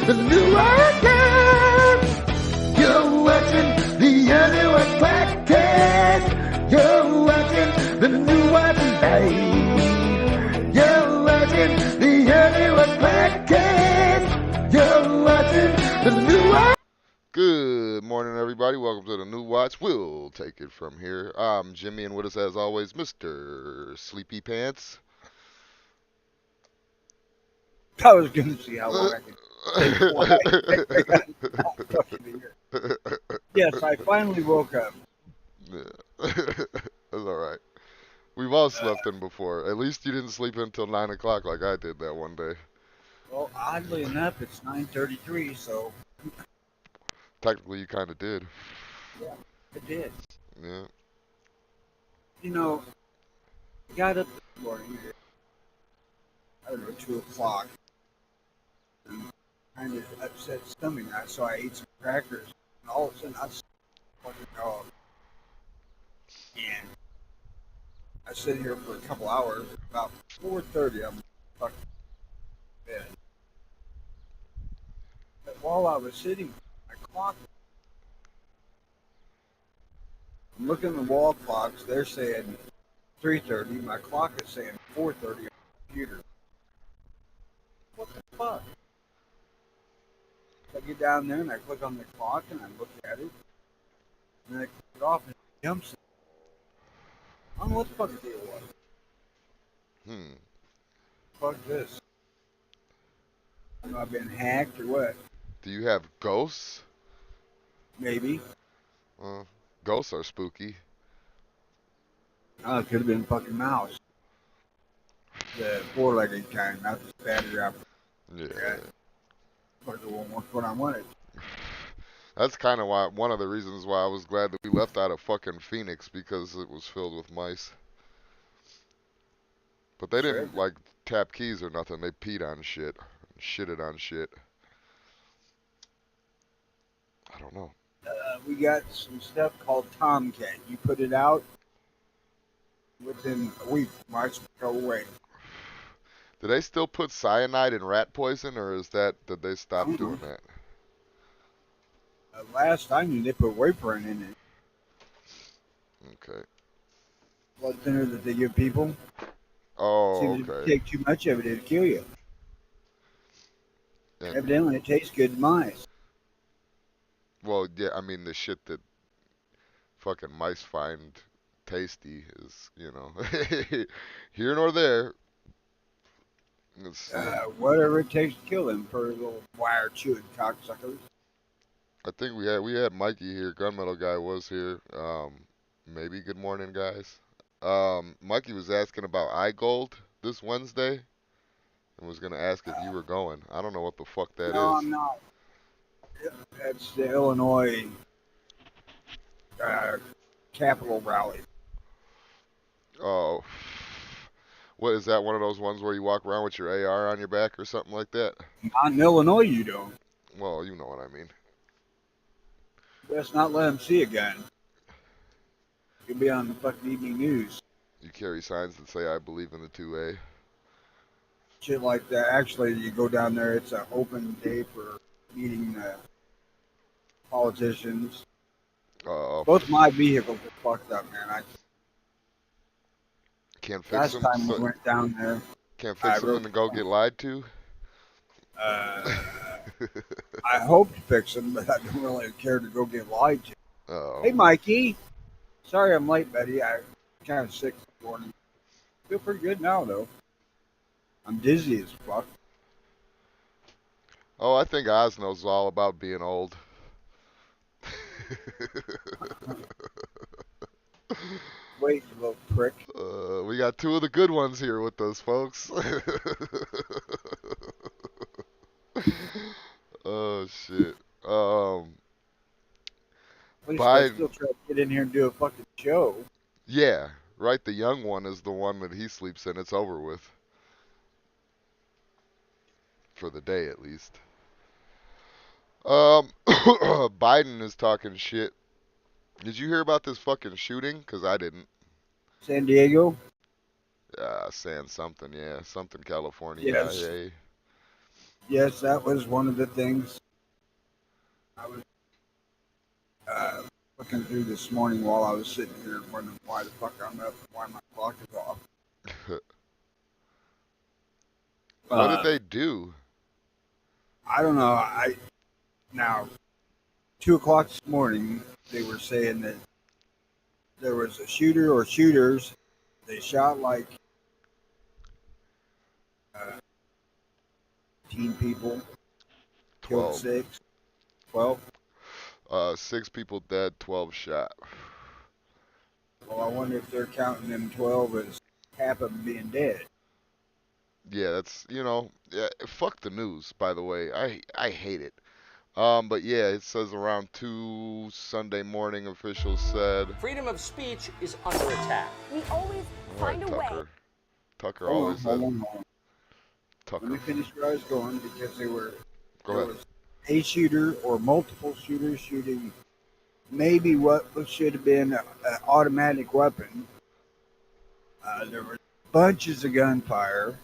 the new podcast. You're watching the NWP podcast. You're watching the new one live. You're watching the NWP podcast. You're watching the new one. Good morning, everybody. Welcome to the New Watch. We'll take it from here. I'm Jimmy, and with us, as always, Mr. Sleepy Pants. I was going to see how long I could stay quiet. Yes, I finally woke up. Yeah. That's all right. We've all slept in before. At least you didn't sleep until 9 o'clock like I did that one day. Well, oddly enough, it's 9:33, so Technically, you kind of did. yeah, I did. Yeah. You know, I got up this morning, I don't know, 2 o'clock, and kind of upset stomach, so I ate some crackers, and all of a sudden I was fucking dog. And I sit here for a couple hours. About 4:30, I'm fucking in bed. But while I was sitting, my clock. I'm looking at the wall clocks. They're saying 3:30. My clock is saying 4:30 on the computer. What the fuck? I get down there and I click on the clock and I look at it. And I click it off and it jumps. I don't know what the fuck the deal was. Fuck this. I don't know, I've been hacked or what? Do you have ghosts? Maybe. Ghosts are spooky. Oh, it could have been a fucking mouse. The four-legged kind, not the battery operated. Yeah. Fucking won't work what I wanted. That's kind of why one of the reasons why I was glad that we left out of fucking Phoenix, because it was filled with mice. But they didn't like tap keys or nothing. They peed on shit, shitted on shit. I don't know. We got some stuff called Tomcat. You put it out within a week, mice go away. Do they still put cyanide in rat poison, or did they stop doing that? Last I knew, they put Waperin in it. Okay. Blood thinner that they give people. Oh, See, if you okay. take too much of it, it'll kill you. And, evidently, it tastes good to mice. well, yeah, I mean, the shit that fucking mice find tasty is, here nor there. Whatever it takes to kill them for little wire chewing cocksuckers. I think we had Mikey here. Gunmetal guy was here. Maybe good morning, guys. Mikey was asking about iGold this Wednesday and was gonna ask if you were going. I don't know what the fuck that No, is. I'm not. That's the Illinois Capitol rally. Oh, what is that? One of those ones where you walk around with your AR on your back or something like that? Not in Illinois, you don't. Well, you know what I mean. Best not let them see a gun. You'll be on the fucking evening news. You carry signs that say "I believe in the 2A." Shit like that. Actually, you go down there, it's an open day for meeting politicians. Both my vehicles are fucked up, man. Can't fix Last them. time we went down there. Can't fix them and go get lied to. I hope to fix them, but I don't really care to go get lied to. Oh. Hey, Mikey. Sorry I'm late, buddy. I'm kind of sick this morning. Feel pretty good now, though. I'm dizzy as fuck. Oh, I think Oz knows all about being old. Wait, you little prick. We got two of the good ones here with us, folks. Oh, shit. At least I still try to get in here and do a fucking show. Yeah, right. The young one is the one that he sleeps in. It's over with. For the day, at least. Biden is talking shit. Did you hear about this fucking shooting? Because I didn't. San Diego? Saying something, yeah. Something California. Yes. Yeah. Yes, that was one of the things I was uh, looking through this morning while I was sitting here wondering why the fuck I'm up and why my clock is off. What did Uh, they do? I don't know. Now 2 o'clock this morning they were saying that there was a shooter or shooters. They shot like 18 people, killed 12. 6, 12. 6 people dead, 12 shot. Well, I wonder if they're counting them 12 as half of them being dead. Yeah, that's, yeah, fuck the news, by the way. I hate it. But yeah, it says around 2 Sunday morning, officials said. Freedom of speech is under attack. We always All right, find a way. Tucker. Tucker Hold on, always hold says. on, hold on. Let me Tucker. finish where I was going because Go there ahead. was a shooter or multiple shooters shooting maybe what should have been an automatic weapon. There were bunches of gunfire.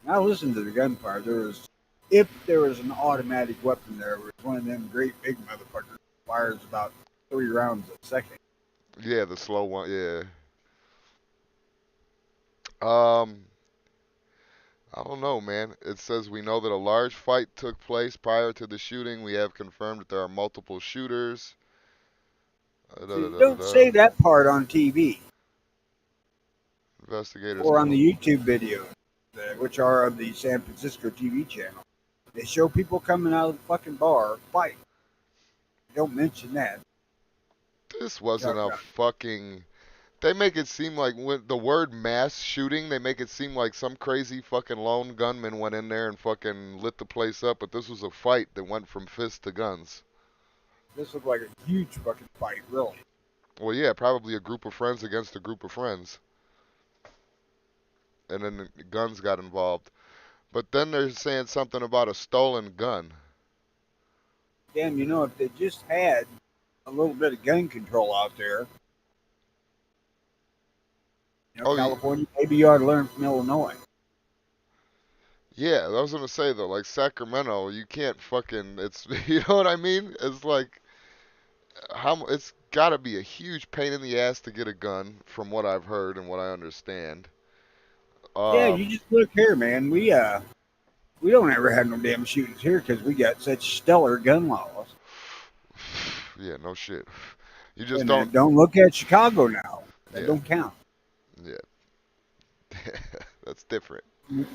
Now listen to the gunfire. If there was an automatic weapon there, it was one of them great big motherfuckers that fires about 3 rounds a second. Yeah, the slow one. Yeah. Um, I don't know, man. It says we know that a large fight took place prior to the shooting. We have confirmed that there are multiple shooters. Da, da, See, da, da, don't da. say that part on TV Investigators. or on the YouTube videos, which are of the San Francisco TV channel. They show people coming out of the fucking bar fight. Don't mention that. This They wasn't talk a about fucking. They make it seem like when the word mass shooting, they make it seem like some crazy fucking lone gunman went in there and fucking lit the place up. But this was a fight that went from fists to guns. this looked like a huge fucking fight, really. Well, yeah, probably a group of friends against a group of friends, and then the guns got involved. But then they're saying something about a stolen gun. Damn, if they just had a little bit of gun control out there, Oh, California, maybe you ought to learn from Illinois. yeah, I was gonna say though, like Sacramento, you can't fucking. It's you know what I mean? It's like it's gotta be a huge pain in the ass to get a gun, from what I've heard and what I understand. Yeah, you Um, just look here, man. We don't ever have no damn shootings here because we got such stellar gun laws. yeah, no shit. You Wait just a don't. minute, don't look at Chicago now. That Yeah, don't count. yeah, that's different.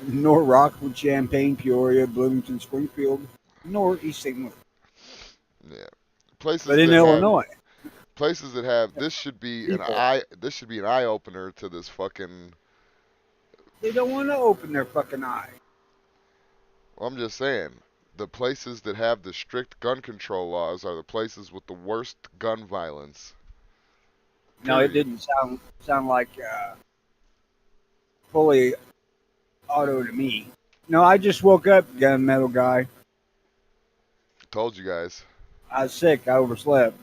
Nor Rockwood, Champaign, Peoria, Bloomington, Springfield, nor East St. Louis. Yeah, But places in that have Illinois, this should be an people, eye opener to this fucking. they don't want to open their fucking eye. Well, I'm just saying, the places that have the strict gun control laws are the places with the worst gun violence. No, it Period. didn't sound like fully auto to me. No, I just woke up, gunmetal guy. Told you guys. I was sick. I overslept.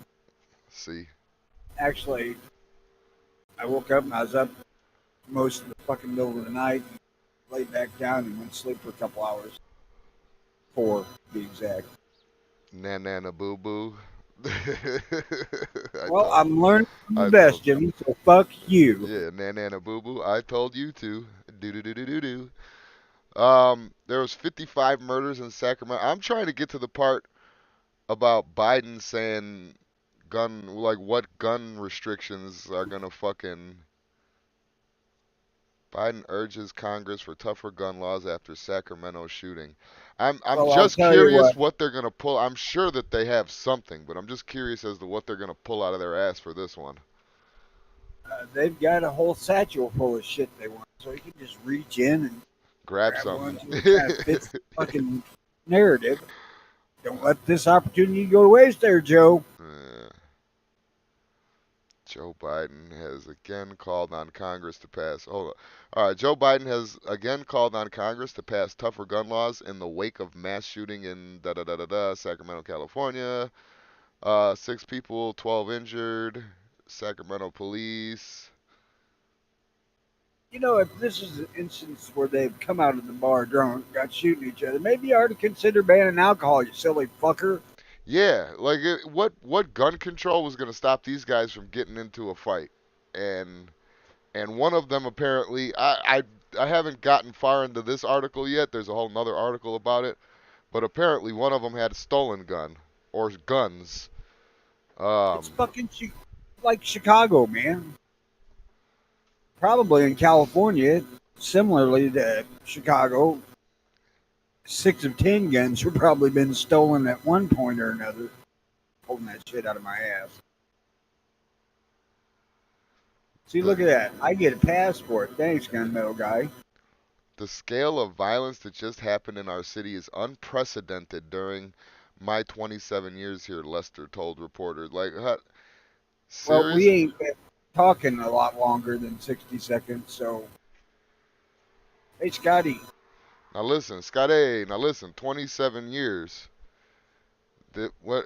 See. Actually, I woke up and I was up most of the fucking middle of the night, laid back down and went to sleep for a couple hours. 4, to be exact. Nana boo boo. I Well, told I'm learning from the I best, told you. Jimmy, so fuck you. Yeah, nana boo boo. I told you to. Do do do do do do. There was 55 murders in Sacramento. I'm trying to get to the part about Biden saying what gun restrictions are gonna fucking. Biden urges Congress for tougher gun laws after Sacramento shooting. I'm Well, I'll just tell you curious what. what they're gonna pull. I'm sure that they have something, but I'm just curious as to what they're gonna pull out of their ass for this one. They've got a whole satchel full of shit they want, so you can just reach in and Grab grab one something. until it kind of fits the fucking narrative. Don't let this opportunity go to waste there, Joe. Uh, Joe Biden has again called on Congress to pass. Hold on. All right, Joe Biden has again called on Congress to pass tougher gun laws in the wake of mass shooting in Sacramento, California. 6 people, 12 injured. Sacramento police. You know, if this is an instance where they've come out of the bar drunk, got shooting each other, maybe you ought to consider banning alcohol, you silly fucker. Yeah, like what gun control was going to stop these guys from getting into a fight? And one of them apparently, I haven't gotten far into this article yet. There's a whole nother article about it, but apparently one of them had a stolen gun or guns. It's Um, fucking like Chicago, man. Probably in California, similarly to Chicago, 6 of 10 guns have probably been stolen at one point or another. Pulling that shit out of my ass. See, the look at that. I get a passport. Thanks, gunmetal guy. the scale of violence that just happened in our city is unprecedented during my 27 years here, Lester told reporters. Like, Well, we serious? ain't been talking a lot longer than 60 seconds, so. Hey, Scotty. Now listen, Scotty. Now listen, 27 years. That what?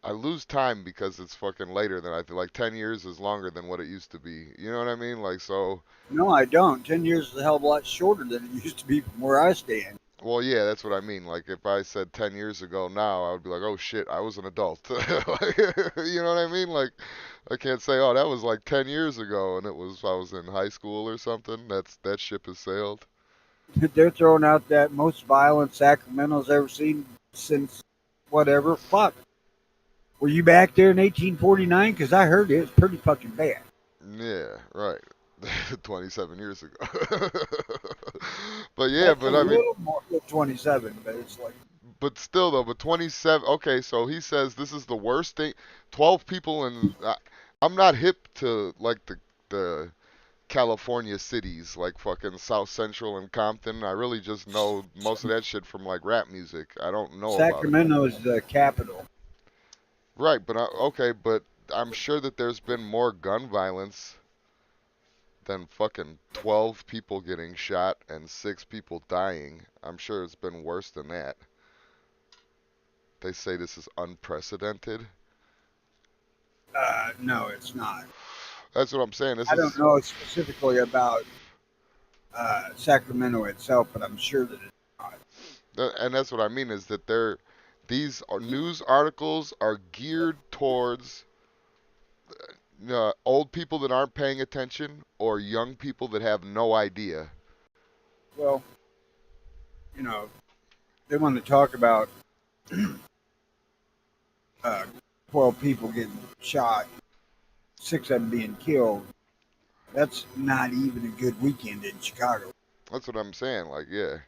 I lose time because it's fucking later than I feel. Like 10 years is longer than what it used to be. You know what I mean? Like so. No, I don't. 10 years is a hell of a lot shorter than it used to be from where I stand. Well, yeah, that's what I mean. Like if I said 10 years ago now, I would be like, oh shit, I was an adult. Like, you know what I mean? Like I can't say, oh, that was like 10 years ago, and I was in high school or something. That ship has sailed. They're throwing out that most violent Sacramento's ever seen since whatever. Fuck. Were you back there in 1849? Because I heard it was pretty fucking bad. Yeah, right. 27 years ago. But yeah, That's a but I mean, little more than 27, but it's like, but still though, but 27. Okay, so he says this is the worst thing. 12 people in. I'm not hip to like the California cities like fucking South Central and Compton. I really just know most of that shit from like rap music. I don't know about it. Sacramento is the capital. Right, but okay, but I'm sure that there's been more gun violence than fucking 12 people getting shot and 6 people dying. I'm sure it's been worse than that. They say this is unprecedented. No, it's not. That's what I'm saying. This I don't is, know specifically about Sacramento itself, but I'm sure that it's not. and that's what I mean is that these news articles are geared towards old people that aren't paying attention or young people that have no idea. Well, they want to talk about uh, 12 people getting shot, 6 of them being killed. That's not even a good weekend in Chicago. That's what I'm saying. Like, yeah.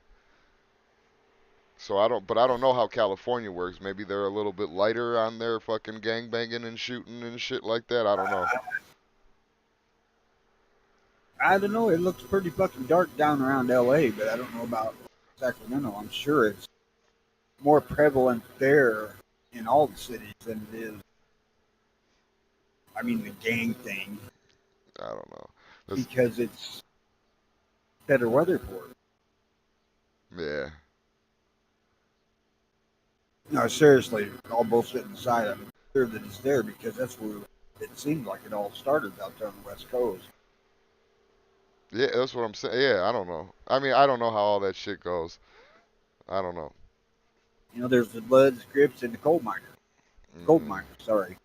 So I don't know how California works. Maybe they're a little bit lighter on their fucking gang banging and shooting and shit like that. I don't know. I don't know. It looks pretty fucking dark down around LA, but I don't know about Sacramento. I'm sure it's more prevalent there in all the cities than it is. I mean, the gang thing, I don't know. This, because it's better weather for it. yeah. No, seriously, all bullshit aside, I'm sure that it's there because that's where it seemed like it all started out there on the West Coast. Yeah, that's what I'm saying. Yeah, I don't know. I mean, I don't know how all that shit goes. I don't know. There's the Bloods, Crips, and the coal miners. Gold Hmm. miners, sorry.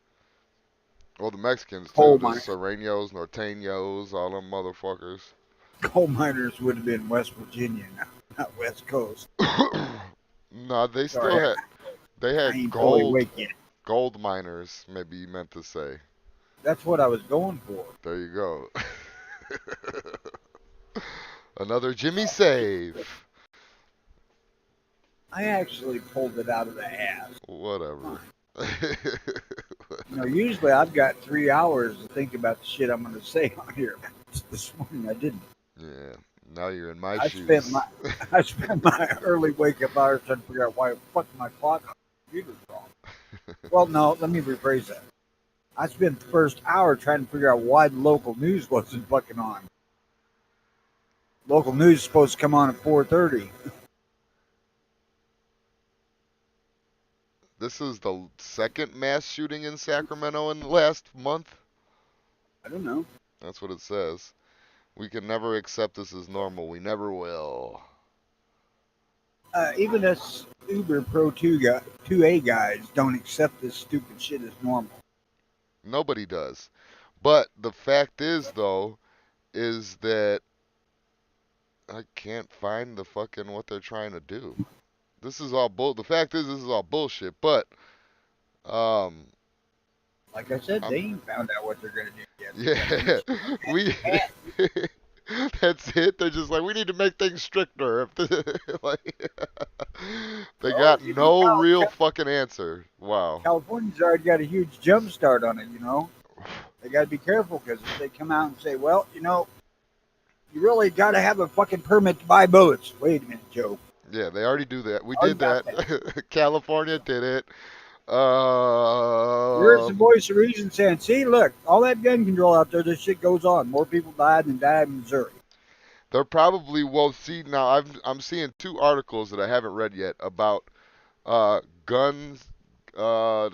Well, the Mexicans too. Coal The miners. Sureños, Norteños, all them motherfuckers. Coal miners would have been West Virginia, not West Coast. No, they still Sorry, had. They I had ain't fully awake yet. gold miners. Maybe you meant to say. That's what I was going for. There you go. Another Jimmy save. I actually pulled it out of the ass. Whatever. Usually I've got 3 hours to think about the shit I'm going to say on here. This morning I didn't. Yeah. Now you're in my I shoes. spent my I spent my early wake up hours trying to figure out why the fuck my clock on the computer's wrong. Well, no, let me rephrase that. I spent the first hour trying to figure out why the local news wasn't fucking on. Local news is supposed to come on at 4:30. This is the second mass shooting in Sacramento in the last month. I don't know. That's what it says. We can never accept this as normal. We never will. Even us Uber Pro 2A guys don't accept this stupid shit as normal. Nobody does. But the fact is, though, is that I can't find the fucking what they're trying to do. This is all bull. The fact is, this is all bullshit. But um, Like I said, I'm they ain't found out what they're gonna do yet. yeah, we. That's it. They're just like we need to make things stricter. Like they Well, got no real fucking answer. Wow. California's already got a huge jump start on it. They got to be careful because if they come out and say, "Well, you really got to have a fucking permit to buy bullets." Wait a minute, Joe. Yeah, they already do that. We Already did got that. that. California did it. Where's the voice of reason saying, "See, look, all that gun control out there, this shit goes on. More people died in Missouri." They're probably well. See now, I'm seeing two articles that I haven't read yet about guns. No,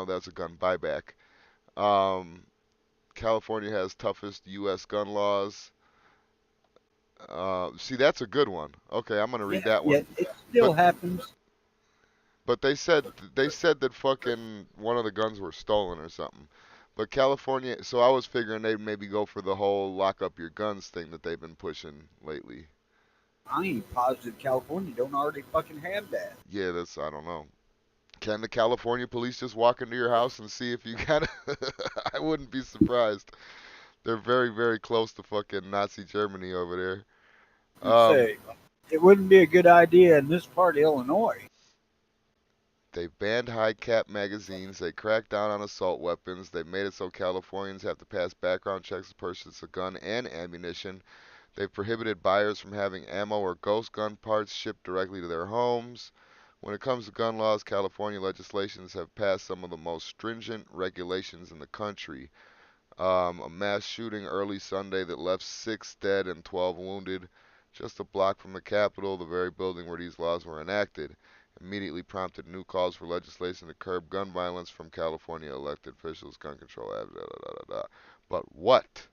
that's a gun buyback. Um, California has toughest U.S. gun laws. See, that's a good one. Okay, I'm gonna read Yeah, that yeah, one. it still But happens. but they said that fucking one of the guns were stolen or something. But California, so I was figuring they'd maybe go for the whole lock up your guns thing that they've been pushing lately. I ain't positive California don't already fucking have that. Yeah, that's I don't know. Can the California police just walk into your house and see if you got it? I wouldn't be surprised. They're very, very close to fucking Nazi Germany over there. You say it wouldn't be a good idea in this part of Illinois. They banned high cap magazines. They cracked down on assault weapons. They made it so Californians have to pass background checks to purchase a gun and ammunition. They've prohibited buyers from having ammo or ghost gun parts shipped directly to their homes. When it comes to gun laws, California legislations have passed some of the most stringent regulations in the country. A mass shooting early Sunday that left 6 dead and 12 wounded, just a block from the Capitol, the very building where these laws were enacted, immediately prompted new calls for legislation to curb gun violence from California elected officials, gun control, But what?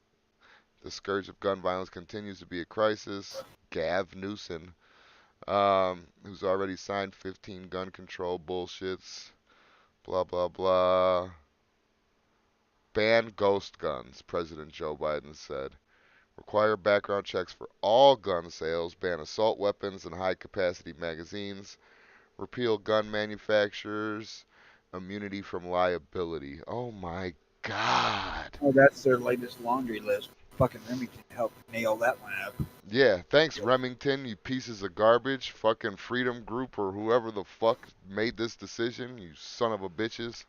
The scourge of gun violence continues to be a crisis. Gav Newsom, who's already signed 15 gun control bullshits, blah, blah, blah. Ban ghost guns, President Joe Biden said. Require background checks for all gun sales. Ban assault weapons and high capacity magazines. Repeal gun manufacturers. Immunity from liability. Oh my God. Oh, that's their latest laundry list. Fucking Remington helped nail that one up. Yeah, thanks Remington, you pieces of garbage. Fucking Freedom Group or whoever the fuck made this decision, you son of a bitches.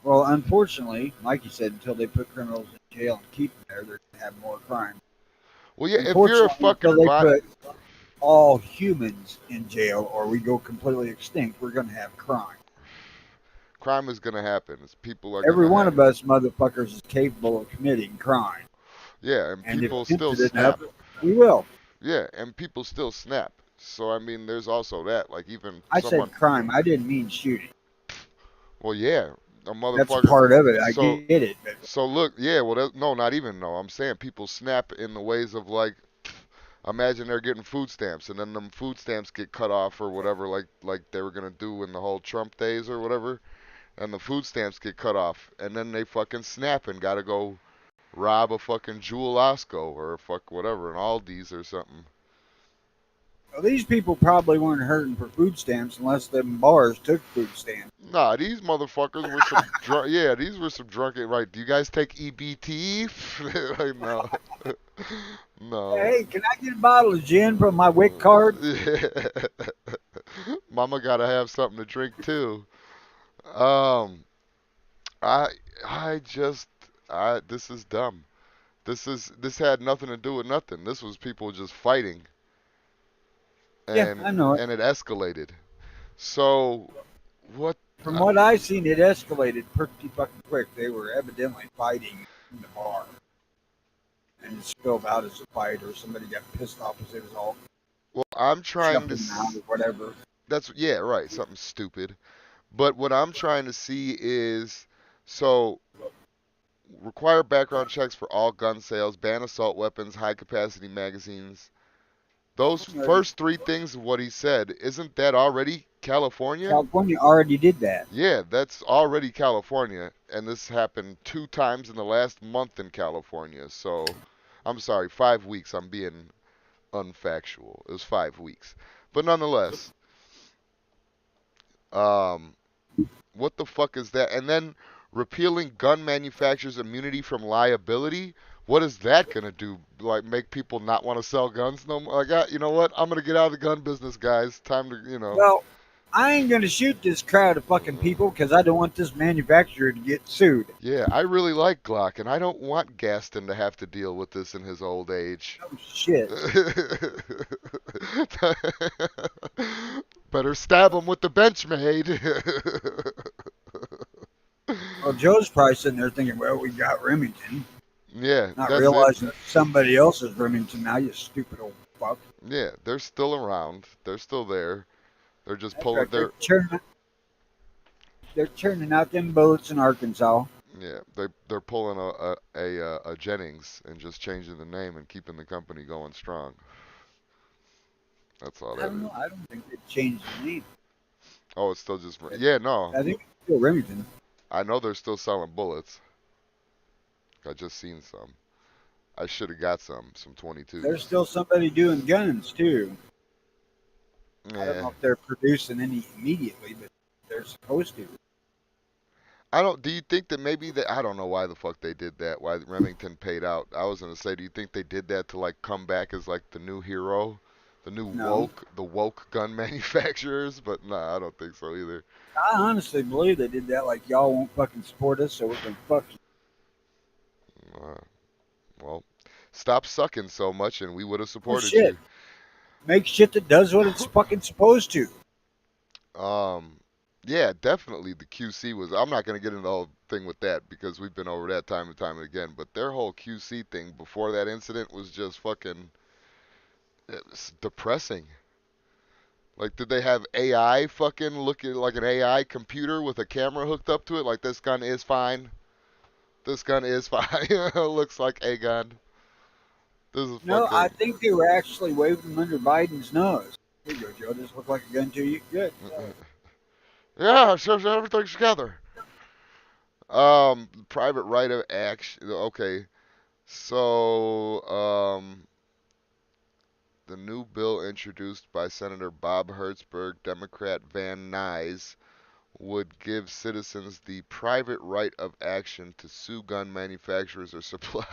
Well, unfortunately, like you said, until they put criminals in jail and keep them there, they're going to have more crime. Well, yeah, if you're a Unfortunately, until fucking they bot, put all humans in jail or we go completely extinct, we're going to have crime. crime is gonna happen. People are Every gonna one have. of us motherfuckers is capable of committing crime. Yeah, and And if people still tempted enough, snap. we will. Yeah, and people still snap. So I mean, there's also that. Like even I someone. said crime. I didn't mean shooting. Well, yeah, a That's motherfucker. part of it. I So get it. But so look, yeah. Well, no, not even no. I'm saying people snap in the ways of like, imagine they're getting food stamps, and then them food stamps get cut off or whatever, like they were gonna do in the whole Trump days or whatever, and the food stamps get cut off, and then they fucking snap and gotta go rob a fucking Jewel Osco or fuck whatever, an Aldi's or something. well, these people probably weren't hurting for food stamps unless them bars took food stamps. Nah, these motherfuckers were some drunk. Yeah, these were some drunken. Right? Do you guys take EBT? Like, no, no. Hey, can I get a bottle of gin from my WIC card? Yeah. Mama gotta have something to drink too. Um, I, I just, this is dumb. This had nothing to do with nothing. This was people just fighting, Yeah, and I know it. and it escalated. So, what? From what I've seen, it escalated pretty fucking quick. They were evidently fighting in the bar. And it spilled out as a fight, or somebody got pissed off because it was all Well, I'm trying to. jumping out or whatever. That's yeah, right. Something stupid. But what I'm trying to see is, so require background checks for all gun sales, ban assault weapons, high capacity magazines. Those first three things of what he said, isn't that already California? California already did that. Yeah, that's already California, and this happened 2 times in the last month in California. So, I'm sorry, 5 weeks. I'm being unfactual. It was 5 weeks, but nonetheless, um, what the fuck is that? And then repealing gun manufacturers' immunity from liability. What is that gonna do? Like make people not want to sell guns no more? Like, you know what? I'm gonna get out of the gun business, guys. Time to, Well, I ain't gonna shoot this crowd of fucking people because I don't want this manufacturer to get sued. Yeah, I really like Glock, and I don't want Gaston to have to deal with this in his old age. Oh shit. Better stab him with the Benchmade. Well, Joe's probably sitting there thinking, well, we got Remington. Yeah, Not that's it. realizing that somebody else is Remington now, you stupid old fuck. Yeah, they're still around. They're still there. They're just That's pulling right. their They're churning out them bullets in Arkansas. yeah, they're pulling a Jennings and just changing the name and keeping the company going strong. That's all I that don't is. know. I don't think they changed the name. Oh, it's still just yeah, no. I think it's still Remington. I know they're still selling bullets. I just seen some. I should have got some 22s. There's still somebody doing guns too. I don't Yeah. know if they're producing any immediately, but they're supposed to. I don't. Do you think that maybe that I don't know why the fuck they did that? Why Remington paid out? I was gonna say, do you think they did that to like come back as like the new hero, the new No. woke gun manufacturers? But nah, I don't think so either. I honestly believe they did that like y'all won't fucking support us, so we can fuck you. Well, stop sucking so much, and we would have Oh supported shit. Make shit that does what it's fucking supposed to. you. Yeah, definitely the QC was. I'm not gonna get into the whole thing with that because we've been over that time and time again. But their whole QC thing before that incident was just fucking. It was depressing. Like, did they have AI fucking looking like an AI computer with a camera hooked up to it? Like, this gun is fine. This gun is fine. Looks like a gun. This is No, I fucking. think they were actually waving them under Biden's nose. Here you go, Joe. Does this look like a gun to you? Good. Yeah, it shows everything's together. Private right of action. Okay, so the new bill introduced by Senator Bob Hertzberg, Democrat Van Nuys, would give citizens the private right of action to sue gun manufacturers or supply.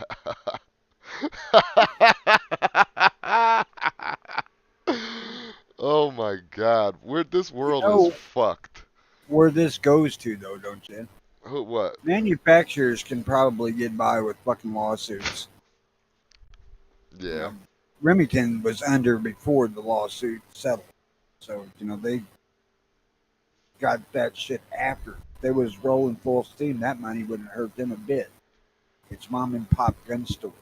Oh my God, this You world is know fucked. where this goes to, though, don't you? Who? What? Manufacturers can probably get by with fucking lawsuits. You Yeah. know, Remington was under before the lawsuit settled, so they got that shit after. If they was rolling full steam, that money wouldn't hurt them a bit. It's mom and pop gun store.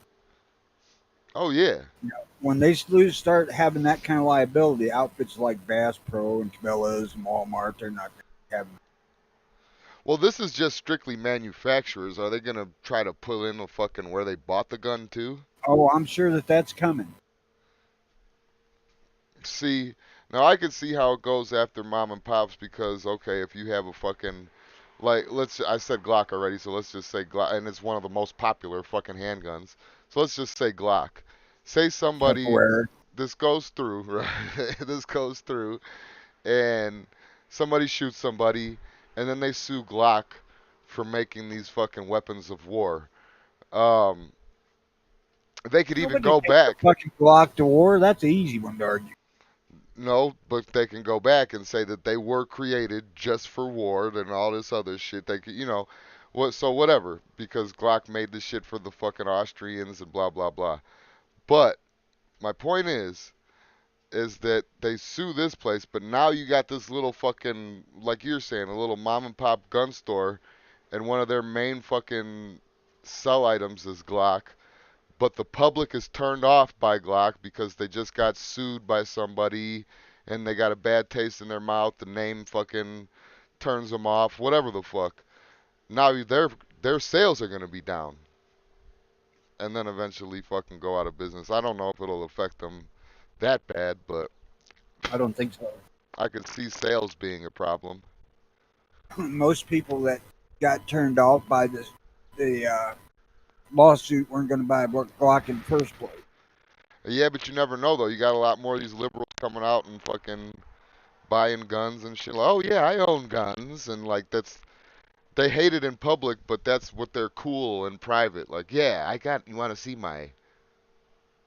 Oh yeah. When they start having that kind of liability, outfits like Bass Pro and Cabela's and Walmart, they're not going to have. Well, this is just strictly manufacturers. Are they gonna try to pull in the fucking where they bought the gun too? Oh, I'm sure that's coming. See, now I can see how it goes after mom and pops because okay, if you have a fucking like I said Glock already, so let's just say Glock, and it's one of the most popular fucking handguns. So let's just say Glock. Say somebody Tupperware. this goes through, right? This goes through, and somebody shoots somebody, and then they sue Glock for making these fucking weapons of war. Um, they could even Nobody go takes a back. fucking Glock to war. That's an easy one to argue. No, but they can go back and say that they were created just for war and all this other shit. They could, what? So whatever, because Glock made this shit for the fucking Austrians and blah blah blah. But my point is that they sue this place, but now you got this little fucking, like you're saying, a little mom and pop gun store, and one of their main fucking sell items is Glock. But the public is turned off by Glock because they just got sued by somebody and they got a bad taste in their mouth. The name fucking turns them off, whatever the fuck. Now their sales are going to be down. And then eventually fucking go out of business. I don't know if it'll affect them that bad, but I don't think so. I could see sales being a problem. Most people that got turned off by the lawsuit weren't going to buy a Glock in the first place. Yeah, but you never know though. You got a lot more of these liberals coming out and fucking buying guns and shit. Like, oh yeah, I own guns, and like that's they hate it in public, but that's what they're cool in private. Like, yeah, I got. You want to see my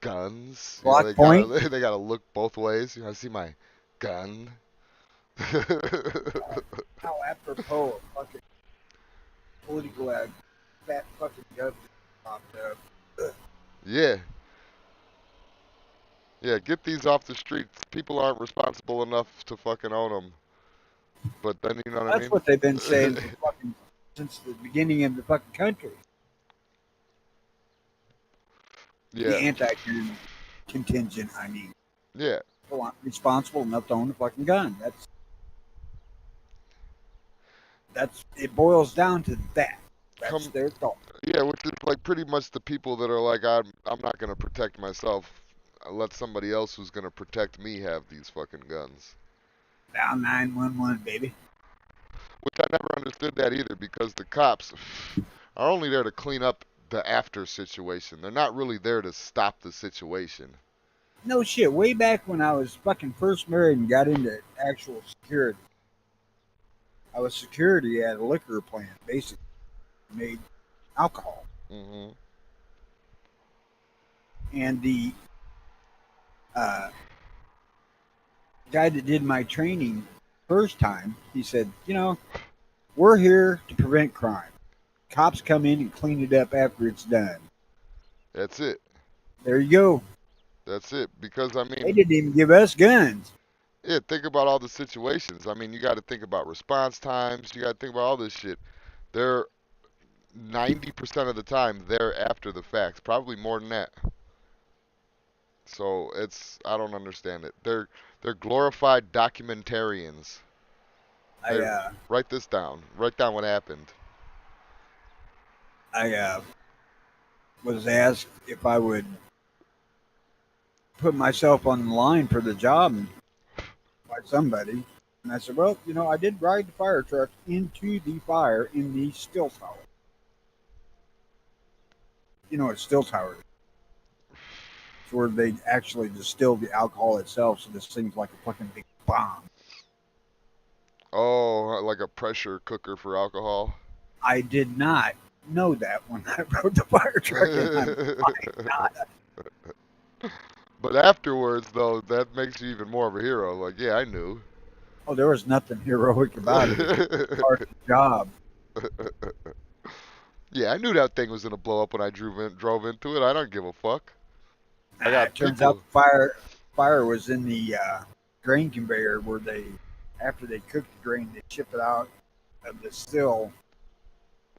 guns? You know, Glock point? they gotta look both ways. You want to see my gun? How apropos of fucking political ad, that fucking government popped up. Yeah. Yeah, get these off the streets. People aren't responsible enough to fucking own them. But then, you know what I That's mean? what they've been saying for fucking since the beginning of the fucking country. The Yeah. anti-gun contingent, I mean. Yeah. People aren't responsible enough to own a fucking gun. That's it boils down to that. That's Come, their thought. yeah, which is like pretty much the people that are like, I'm not gonna protect myself. I'll let somebody else who's gonna protect me have these fucking guns. Down 911, baby. Which I never understood that either, because the cops are only there to clean up the after situation. They're not really there to stop the situation. No shit. Way back when I was fucking first married and got into actual security, I was security at a liquor plant, basically made alcohol. Hmm. And the guy that did my training first time, he said, we're here to prevent crime. Cops come in and clean it up after it's done. That's it. There you go. That's it. Because I They mean, didn't even give us guns. yeah, think about all the situations. I mean, you got to think about response times. You got to think about all this shit. They're 90% of the time they're after the facts, probably more than that. So I don't understand it. They're glorified documentarians. They I write this down. Write down what happened. I was asked if I would put myself on the line for the job by somebody. And I said, well, I did ride the fire truck into the fire in the still tower. You know what still tower is? It's where they actually distill the alcohol itself, so this thing's like a fucking big bomb. Oh, like a pressure cooker for alcohol. I did not know that when I rode the fire truck, and I'm finding not. But afterwards, though, that makes you even more of a hero. Like, yeah, I knew. Oh, there was nothing heroic about it. It was part of the job. Yeah, I knew that thing was gonna blow up when I drove into it. I don't give a fuck. I It got turns people. out the fire was in the grain conveyor where after they cook the grain, they ship it out of the still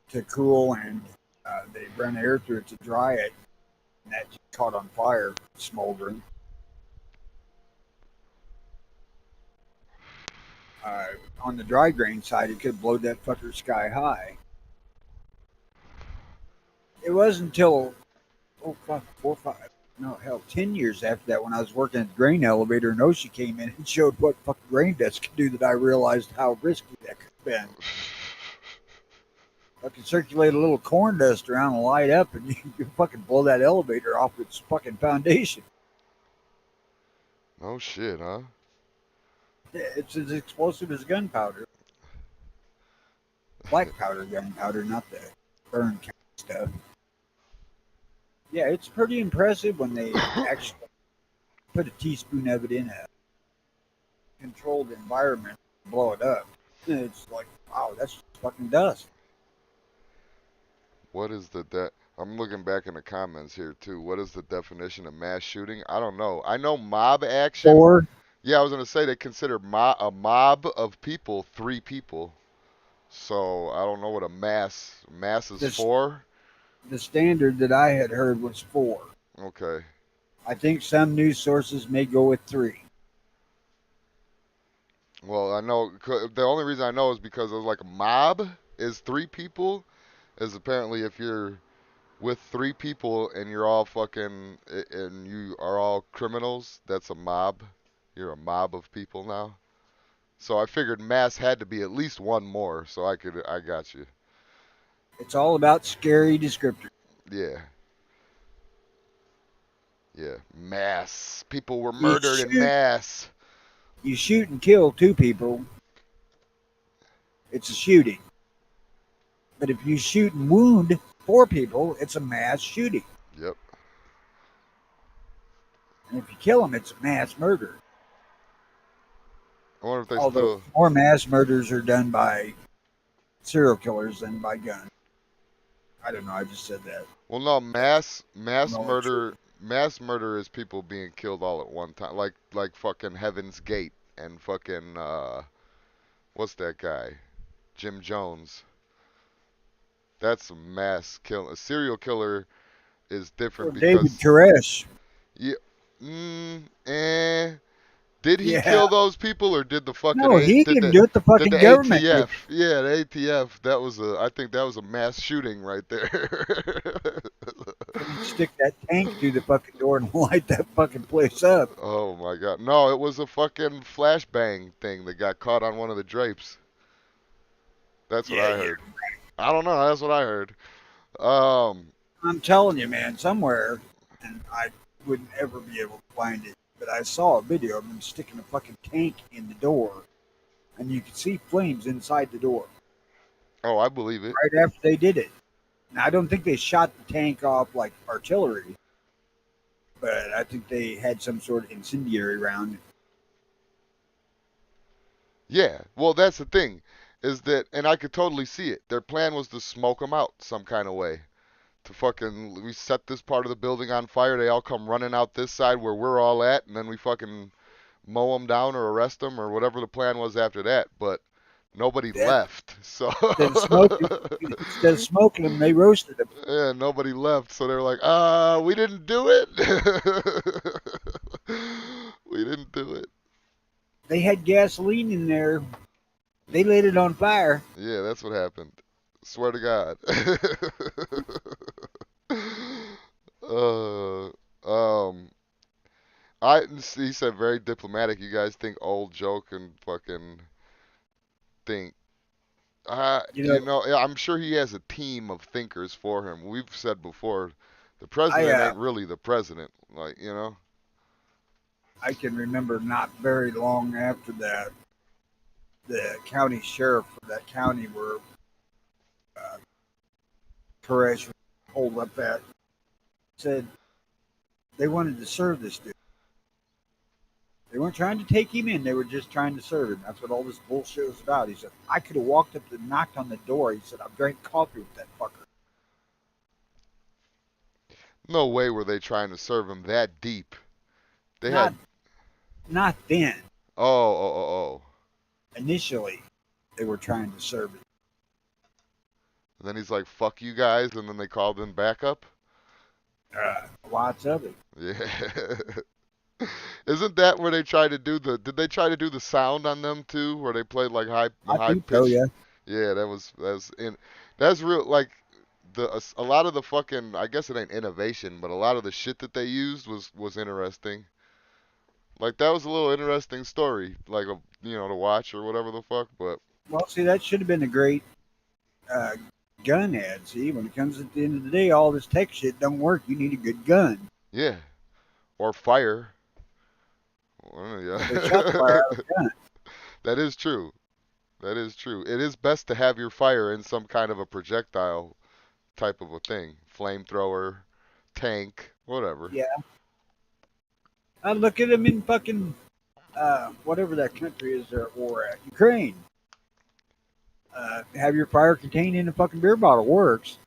to cool, and they run air through it to dry it, and that just caught on fire, smoldering. On the dry grain side, it could blow that fucker sky high. It wasn't until 10 years after that, when I was working at the grain elevator, and OSHA came in and showed what fucking grain dust could do, that I realized how risky that could have been. I could circulate a little corn dust around and light up, and you can fucking blow that elevator off its fucking foundation. Oh shit, huh? It's as explosive as gunpowder. Black powder gunpowder, not the burn kind of stuff. Yeah, it's pretty impressive when they actually put a teaspoon of it in a controlled environment and blow it up. It's like, wow, that's just fucking dust. What is I'm looking back in the comments here too. What is the definition of mass shooting? I don't know. I know mob action. Or Yeah, I was gonna say they consider a mob of people 3 people. So I don't know what a mass is This- for. the standard that I had heard was 4. Okay. I think some news sources may go with 3. Well, I know the only reason I know is because it was like a mob is 3 people, is apparently if you're with 3 people and you're all fucking and you are all criminals, that's a mob. You're a mob of people now. So I figured mass had to be at least one more, so I got you. It's all about scary descriptors. Yeah. Yeah. Mass. People were You murdered in shoot, mass. you shoot and kill 2 people, it's a shooting. But if you shoot and wound 4 people, it's a mass shooting. Yep. And if you kill them, it's a mass murder. I wonder if they Although still. more mass murders are done by serial killers than by guns. I don't know. I just said that. Well, no, mass No, it's true. mass murder is people being killed all at one time, like fucking Heaven's Gate and fucking what's that guy, Jim Jones. That's a mass kill. A serial killer is Or different David because Koresh. yeah, did he Yeah. kill those people or did the fucking No, he didn't do it. The did fucking the government did. ATF? Yeah, the ATF. That was a I think that was a mass shooting right there. He'd stick that tank through the fucking door and light that fucking place up. Oh my god. No, it was a fucking flashbang thing that got caught on one of the drapes. That's what Yeah, I yeah. heard. I don't know, that's what I heard. Um I'm telling you, man, somewhere, and I wouldn't ever be able to find it, but I saw a video of them sticking a fucking tank in the door, and you could see flames inside the door oh, I believe it. right after they did it. Now, I don't think they shot the tank off like artillery, but I think they had some sort of incendiary round. Yeah. Well, that's the thing is that and I could totally see it. Their plan was to smoke them out some kind of way. To fucking we set this part of the building on fire, they all come running out this side where we're all at and then we fucking mow them down or arrest them or whatever the plan was after that, but nobody Yeah. left. So Instead of smoking them, they roasted them. yeah, nobody left. So they're like, we didn't do it. We didn't do it. They had gasoline in there. They lit it on fire. Yeah, that's what happened. Swear to God. uh, um, he said very diplomatic. You guys think old joke and fucking think. You know, Yeah, I'm sure he has a team of thinkers for him. We've said before, the president ain't really the president. Like. I can remember not very long after that, the county sheriff for that county where Koresh pulled up at said they wanted to serve this dude. They weren't trying to take him in. They were just trying to serve him. That's what all this bullshit was about. He said, I could have walked up and knocked on the door. He said, I've drank coffee with that fucker. No way were they trying to serve him that deep. They Not, had. not then. Oh. Initially, they were trying to serve him. And then he's like, "Fuck you guys," and then they called in backup. Lots of it. Yeah. Isn't that where they tried to do the? Did they try to do the sound on them too, where they played like I high think pitch? so, yeah. Yeah, that's real. Like a lot of the fucking. I guess it ain't innovation, but a lot of the shit that they used was interesting. Like that was a little interesting story, like to watch or whatever the fuck. But Well, see, that should have been a great uh, gun ad. See, when it comes at the end of the day, all this tech shit don't work. You need a good gun. yeah, or fire. Well, Well, they shot the fire out of the gun. That is true. That is true. It is best to have your fire in some kind of a projectile type of a thing. Flamethrower, tank, whatever. Yeah. I look at them in fucking whatever that country is they're at war at. Ukraine. Have your fire contained in a fucking beer bottle. Works.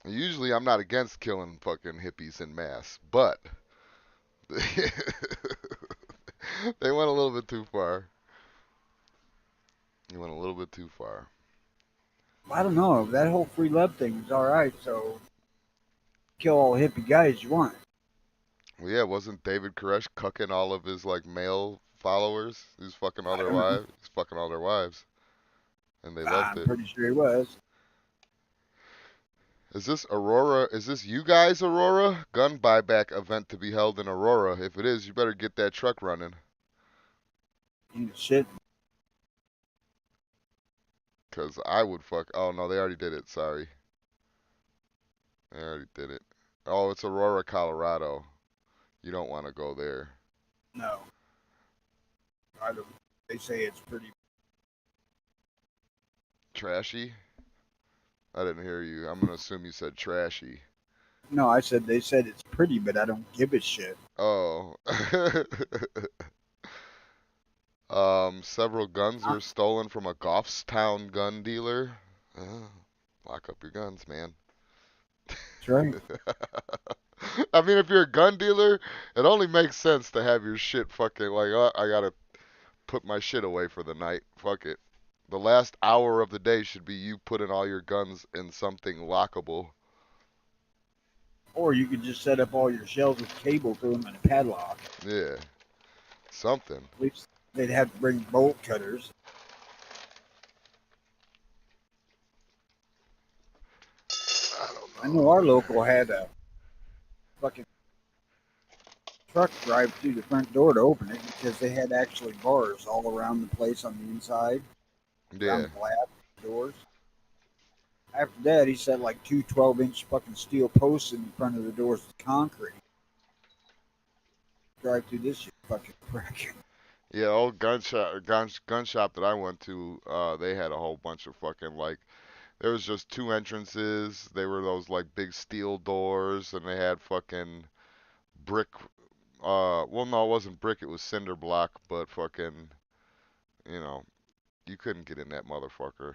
Usually I'm not against killing fucking hippies in mass, but they went a little bit too far. They went a little bit too far. I don't know. That whole free love thing is all right. So kill all the hippie guys you want. Well, yeah, wasn't David Koresh cucking all of his like male followers? He's fucking all I their don't know. wives. He's fucking all their wives, and they loved I'm it. pretty sure he was. Is this Aurora? Is this you guys, Aurora? Gun buyback event to be held in Aurora. If it is, you better get that truck running. Shit. Cause I would fuck. Oh no, they already did it. Sorry, they already did it. Oh, it's Aurora, Colorado. You don't want to go there. No. I don't. They say it's pretty. Trashy? I didn't hear you. I'm gonna assume you said trashy. No, I said they said it's pretty, but I don't give a shit. Oh. Several guns were stolen from a Goffstown gun dealer. Lock up your guns, man. That's right. I mean, if you're a gun dealer, it only makes sense to have your shit fucking like, oh, I gotta put my shit away for the night. Fuck it. The last hour of the day should be you putting all your guns in something lockable. Or you could just set up all your shelves with cable through them and a padlock. Yeah, something. At least they'd have to bring bolt cutters. I don't I know. know our local had a fucking truck drive through the front door to open it because they had actually bars all around the place on the inside, around Yeah. the glass doors. After that, he set like two 12-inch fucking steel posts in front of the doors with concrete. Drive through this shit, fucking prick. Yeah, old gun shop that I went to, they had a whole bunch of fucking like there was just two entrances. They were those like big steel doors, and they had fucking brick. Well, no, it wasn't brick. It was cinder block, but fucking, you know, you couldn't get in that motherfucker.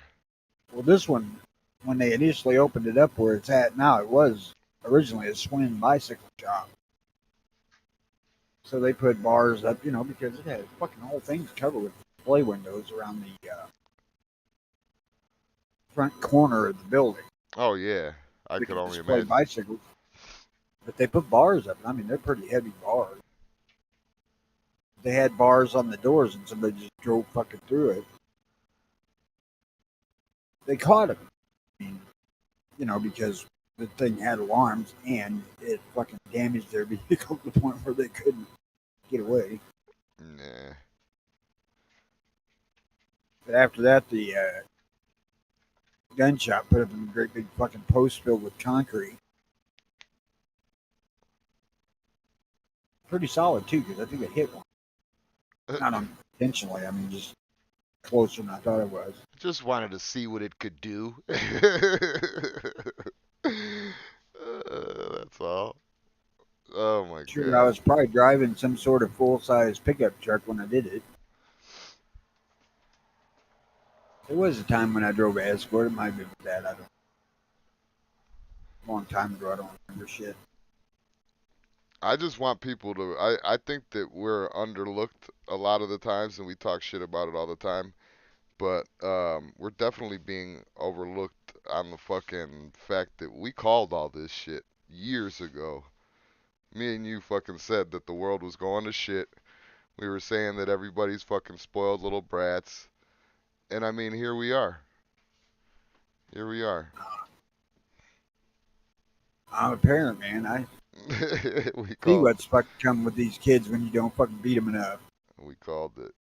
Well, this one, when they initially opened it up where it's at now, it was originally a swing bicycle shop. So they put bars up, because it had fucking whole things covered with display windows around the front corner of the building. Oh yeah, I They could could only display imagine. bicycles, but they put bars up. I mean, they're pretty heavy bars. They had bars on the doors, and somebody just drove fucking through it. They caught him. I mean, because the thing had alarms and it fucking damaged their vehicle to the point where they couldn't get away. Nah. But after that, the gun shop put up a great big fucking post filled with concrete. Pretty solid too, because I think it hit one. Not intentionally. I mean, just closer than I thought it was. Just wanted to see what it could do. That's all. Oh my Sure, I god. was probably driving some sort of full-size pickup truck when I did it. There was a time when I drove an Escort. It might have been with that. I don't. Long time ago. I don't remember shit. I just want people to. I think that we're underlooked a lot of the times, and we talk shit about it all the time. But we're definitely being overlooked on the fucking fact that we called all this shit years ago. Me and you fucking said that the world was going to shit. We were saying that everybody's fucking spoiled little brats. And I mean, here we are. Here we are. I'm a parent, man. I we see called. what's fucking coming with these kids when you don't fucking beat them enough. We called it.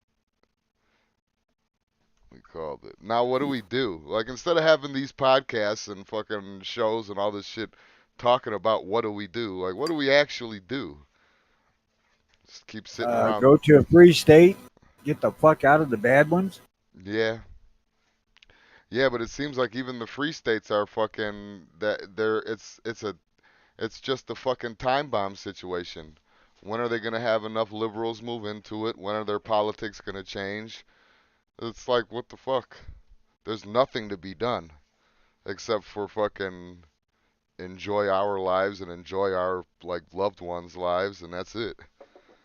We called it. Now what do we do? Like instead of having these podcasts and fucking shows and all this shit talking about what do we do? Like what do we actually do? Just keep sitting around. Go to a free state. Get the fuck out of the bad ones. Yeah. Yeah, but it seems like even the free states are fucking that they're it's just a fucking time bomb situation. When are they going to have enough liberals move into it? When are their politics going to change? It's like what the fuck? There's nothing to be done except for fucking enjoy our lives and enjoy our like loved ones' lives, and that's it.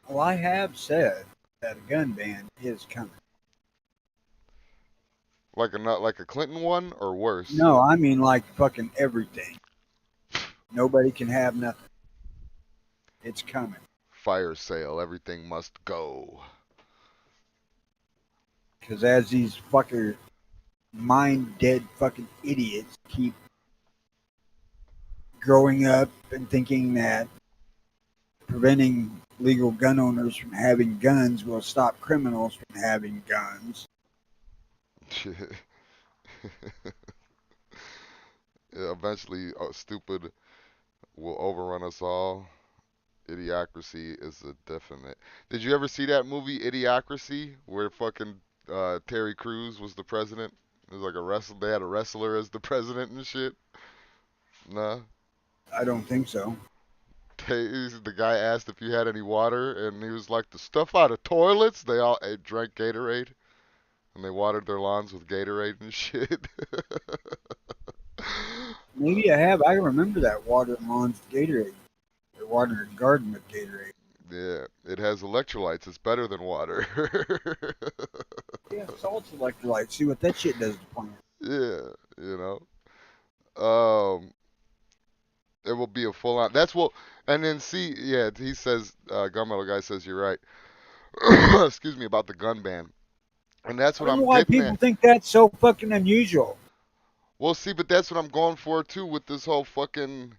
Well, I have said that a gun ban is coming. Like a not like a Clinton one or worse. No, I mean like fucking everything. Nobody can have nothing. It's coming. Fire sale, everything must go. Because as these fucker mind dead fucking idiots keep growing up and thinking that preventing legal gun owners from having guns will stop criminals from having guns. Yeah, eventually, stupid will overrun us all. Idiocracy is a definite. Did you ever see that movie Idiocracy, where fucking Terry Crews was the president? It was like a wrestler. They had a wrestler as the president and shit. Nah. I don't think so. The guy asked if you had any water, and he was like, "The stuff out of toilets." They all drank Gatorade, and they watered their lawns with Gatorade and shit. Maybe I have. I remember that watering lawns with Gatorade. Or watering a garden with Gatorade. Yeah, it has electrolytes. It's better than water. Yeah, salt's electrolytes. See what that shit does to plants. Yeah, you know. It will be a full on. That's what. And then see, yeah, he says, Gunmetal guy says you're right. Excuse me about the gun ban. And that's I what don't know I'm why getting people at. think that's so fucking unusual. Well, see, but that's what I'm going for too with this whole fucking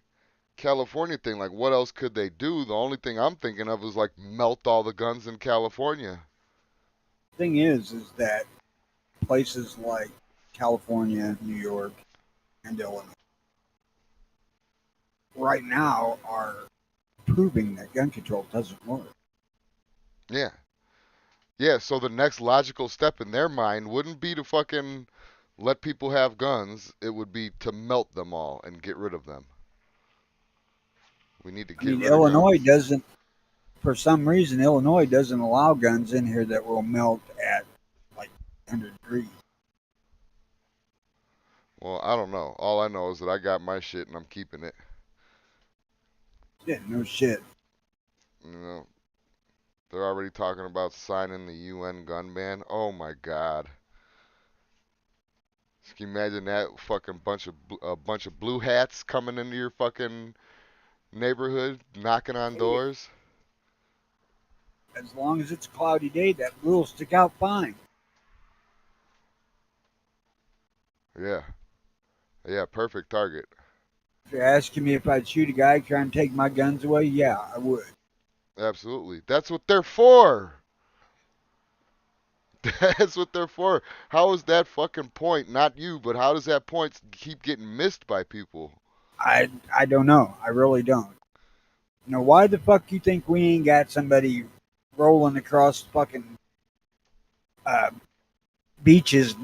California thing. Like, what else could they do? The only thing I'm thinking of is like melt all the guns in California. Thing is that places like California, New York, and Illinois right now are proving that gun control doesn't work. Yeah. Yeah, so the next logical step in their mind wouldn't be to fucking let people have guns. It would be to melt them all and get rid of them. We need to I get mean, rid of Illinois guns. doesn't, for some reason, Illinois doesn't allow guns in here that will melt at like 100 degrees. Well, I don't know. All I know is that I got my shit and I'm keeping it. Yeah, no shit. You know, they're already talking about signing the UN gun ban. Oh my God. Can you imagine that fucking bunch of blue hats coming into your fucking neighborhood, knocking on Hey, doors? as long as it's a cloudy day, that blue will stick out fine. Yeah. Yeah, perfect target. If you're asking me if I'd shoot a guy trying to take my guns away, yeah, I would. Absolutely. That's what they're for. That's what they're for. How is that fucking point, not you, but how does that point keep getting missed by people? I don't know. I really don't. You know, why the fuck you think we ain't got somebody rolling across fucking uh, beaches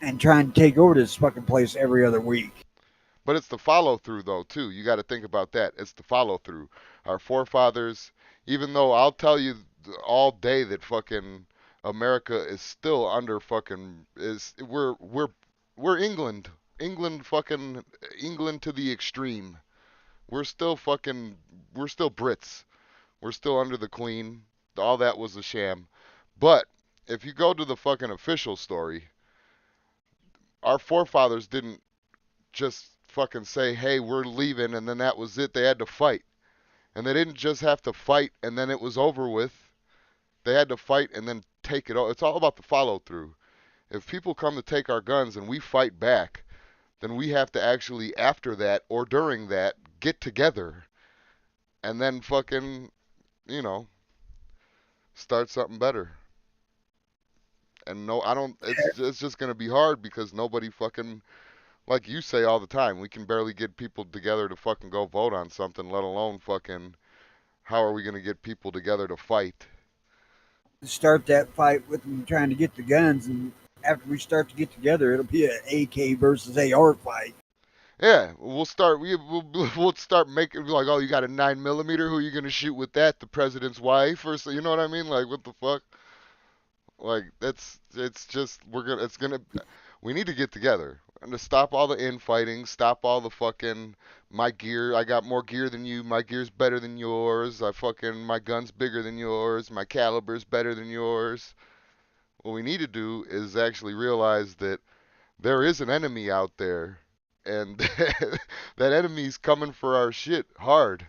and trying to take over this fucking place every other week? But it's the follow through, though, too. You got to think about that. It's the follow through. Our forefathers, even though I'll tell you all day that fucking America is still under fucking is we're England, England fucking England to the extreme. We're still Brits. We're still under the Queen. All that was a sham. But if you go to the fucking official story, our forefathers didn't just fucking say, hey, we're leaving, and then that was it. They had to fight. And they didn't just have to fight and then it was over with. They had to fight and then take it all. It's all about the follow through. If people come to take our guns and we fight back, then we have to actually, after that or during that, get together and then fucking, you know, start something better. And no, I don't. It's just gonna be hard because nobody fucking like you say all the time. We can barely get people together to fucking go vote on something, let alone fucking. How are we gonna get people together to fight? Start that fight with them trying to get the guns, and after we start to get together, it'll be an AK versus AR fight. Yeah, we'll start making like, oh, you got a 9 millimeter. Who are you gonna shoot with that? The president's wife, or so, you know what I mean? Like, what the fuck? Like, it's just we need to get together and to stop all the infighting, stop all the fucking my gear. I got more gear than you. My gear's better than yours. My gun's bigger than yours. My caliber's better than yours. What we need to do is actually realize that there is an enemy out there, and that enemy's coming for our shit hard.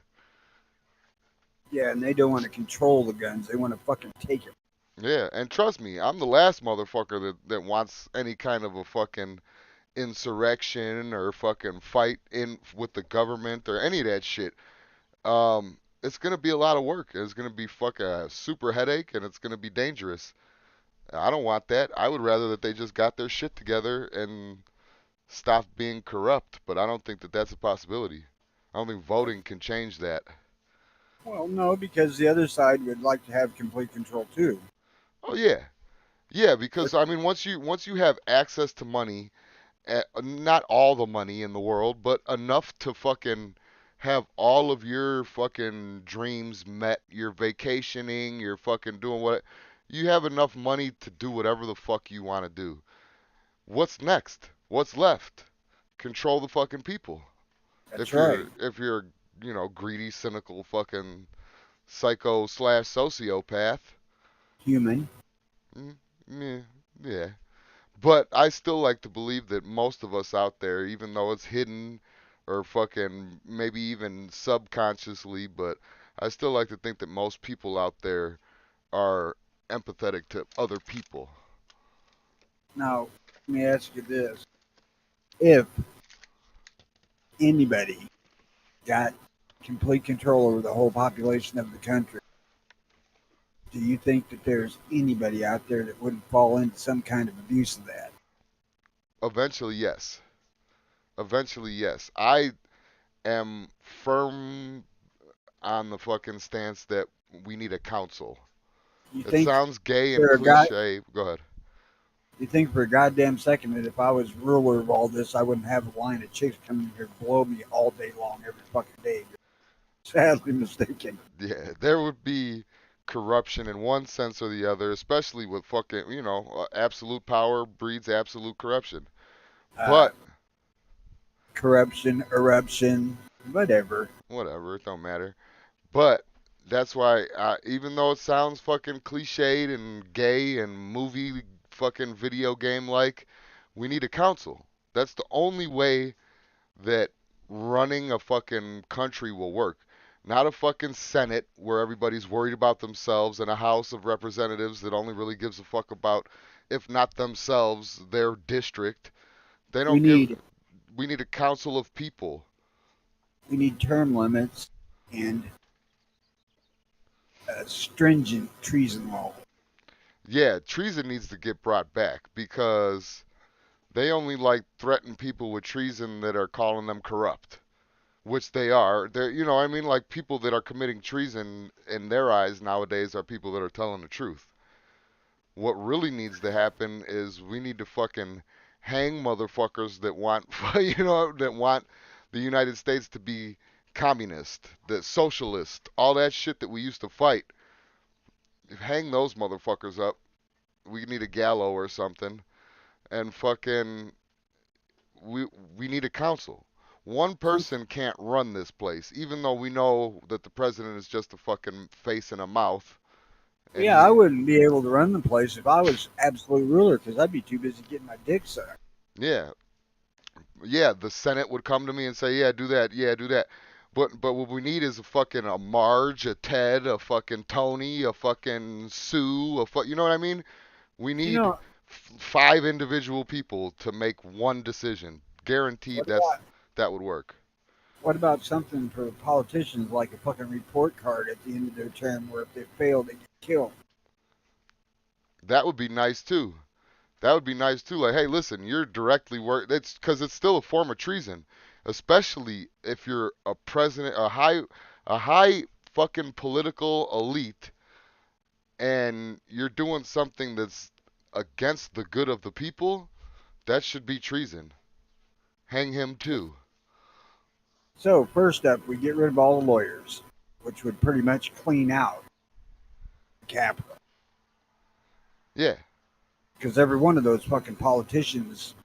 Yeah, and they don't want to control the guns; they want to fucking take them. Yeah, and trust me, I'm the last motherfucker that wants any kind of a fucking insurrection or fucking fight in with the government or any of that shit. It's gonna be a lot of work. It's gonna be fucking a super headache, and it's gonna be dangerous. I don't want that. I would rather that they just got their shit together and stopped being corrupt. But I don't think that that's a possibility. I don't think voting can change that. Well, no, because the other side would like to have complete control too. Oh yeah, yeah. Because I mean, once you have access to money, not all the money in the world, but enough to fucking have all of your fucking dreams met, your vacationing, your fucking doing what you have enough money to do whatever the fuck you want to do. What's next? What's left? Control the fucking people. That's right. If you're, greedy, cynical fucking psycho slash sociopath. Human. Mm, yeah, yeah. But I still like to believe that most of us out there, even though it's hidden or fucking maybe even subconsciously, but I still like to think that most people out there are empathetic to other people. Now, let me ask you this: if anybody got complete control over the whole population of the country, do you think that there's anybody out there that wouldn't fall into some kind of abuse of that? Eventually, yes. Eventually, yes. I am firm on the fucking stance that we need a council. You It think sounds gay and for a guy? cliche. Go ahead. You think for a goddamn second that if I was ruler of all this, I wouldn't have a line of chicks coming here to blow me all day long, every fucking day? Sadly mistaken. Yeah, there would be corruption in one sense or the other, especially with fucking, absolute power breeds absolute corruption. Uh, But Corruption, eruption, whatever. whatever, it don't matter. But that's why, even though it sounds fucking cliched and gay and movie fucking video game like, we need a council. That's the only way that running a fucking country will work. Not a fucking Senate where everybody's worried about themselves and a House of Representatives that only really gives a fuck about, if not themselves, their district. They We don't give. need We need a council of people. we need term limits and stringent treason law. Yeah, treason needs to get brought back because they only like threaten people with treason that are calling them corrupt, which they are. They're, I mean, like people that are committing treason in their eyes nowadays are people that are telling the truth. What really needs to happen is we need to fucking hang motherfuckers that want, that want the United States to be communist, the socialist, all that shit that we used to fight. Hang those motherfuckers up. We need a gallow or something, and fucking we we need a council. One person can't run this place, even though we know that the president is just a fucking face and a mouth. And Yeah, I wouldn't be able to run the place if I was absolute ruler because I'd be too busy getting my dick sucked. yeah, yeah, the Senate would come to me and say, "Yeah, do that. Yeah, do that." But what we need is a fucking a Marge, a Ted, a fucking Tony, a fucking Sue, you know what I mean? We You need know, five individual people to make one decision. Guaranteed what about that would work. what about something for politicians like a fucking report card at the end of their term where if they fail, they get killed? That would be nice too. That would be nice too. Like, hey, listen, you're directly work. That's because it's still a form of treason, especially if you're a president, a high fucking political elite, and you're doing something that's against the good of the people. That should be treason. Hang him too. So first up, we get rid of all the lawyers, which would pretty much clean out the Capitol Yeah, because every one of those fucking politicians,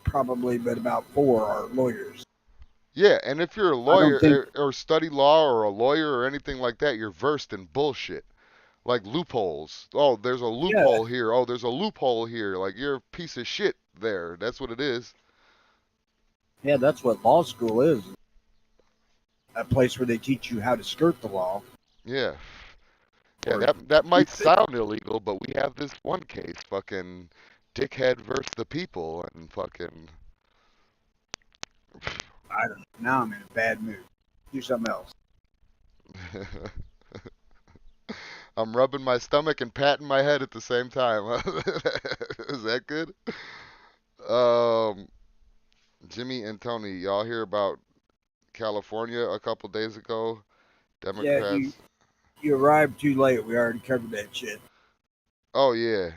probably, but about four are lawyers. yeah. And if you're a I don't think. lawyer or study law or a lawyer or anything like that, you're versed in bullshit. Like loopholes. Oh, there's a Yeah, loophole here. Oh, there's a loophole here. Like you're a piece of shit there. That's what it is. yeah, that's what law school is. A place where they teach you how to skirt the law. Yeah. Yeah, Or that might sound illegal, but we have this one case, fucking dickhead versus the people and fucking. I don't know. Now I'm in a bad mood. Do something else. I'm rubbing my stomach and patting my head at the same time. Is that good? Um, Jimmy and Tony, y'all hear about California a couple days ago? Yeah, you Democrats. you arrived too late. We already covered that shit. Oh yeah,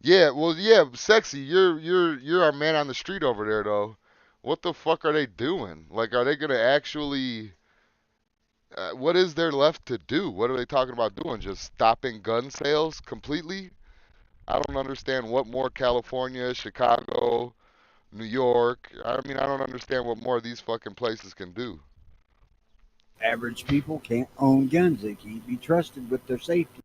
yeah. Well, yeah. Sexy, you're our man on the street over there, though. What the fuck are they doing? Like, are they gonna actually? What is there left to do? What are they talking about doing? Just stopping gun sales completely? I don't understand what more California, Chicago, New York. I mean, I don't understand what more these fucking places can do. Average people can't own guns. They can't be trusted with their safety.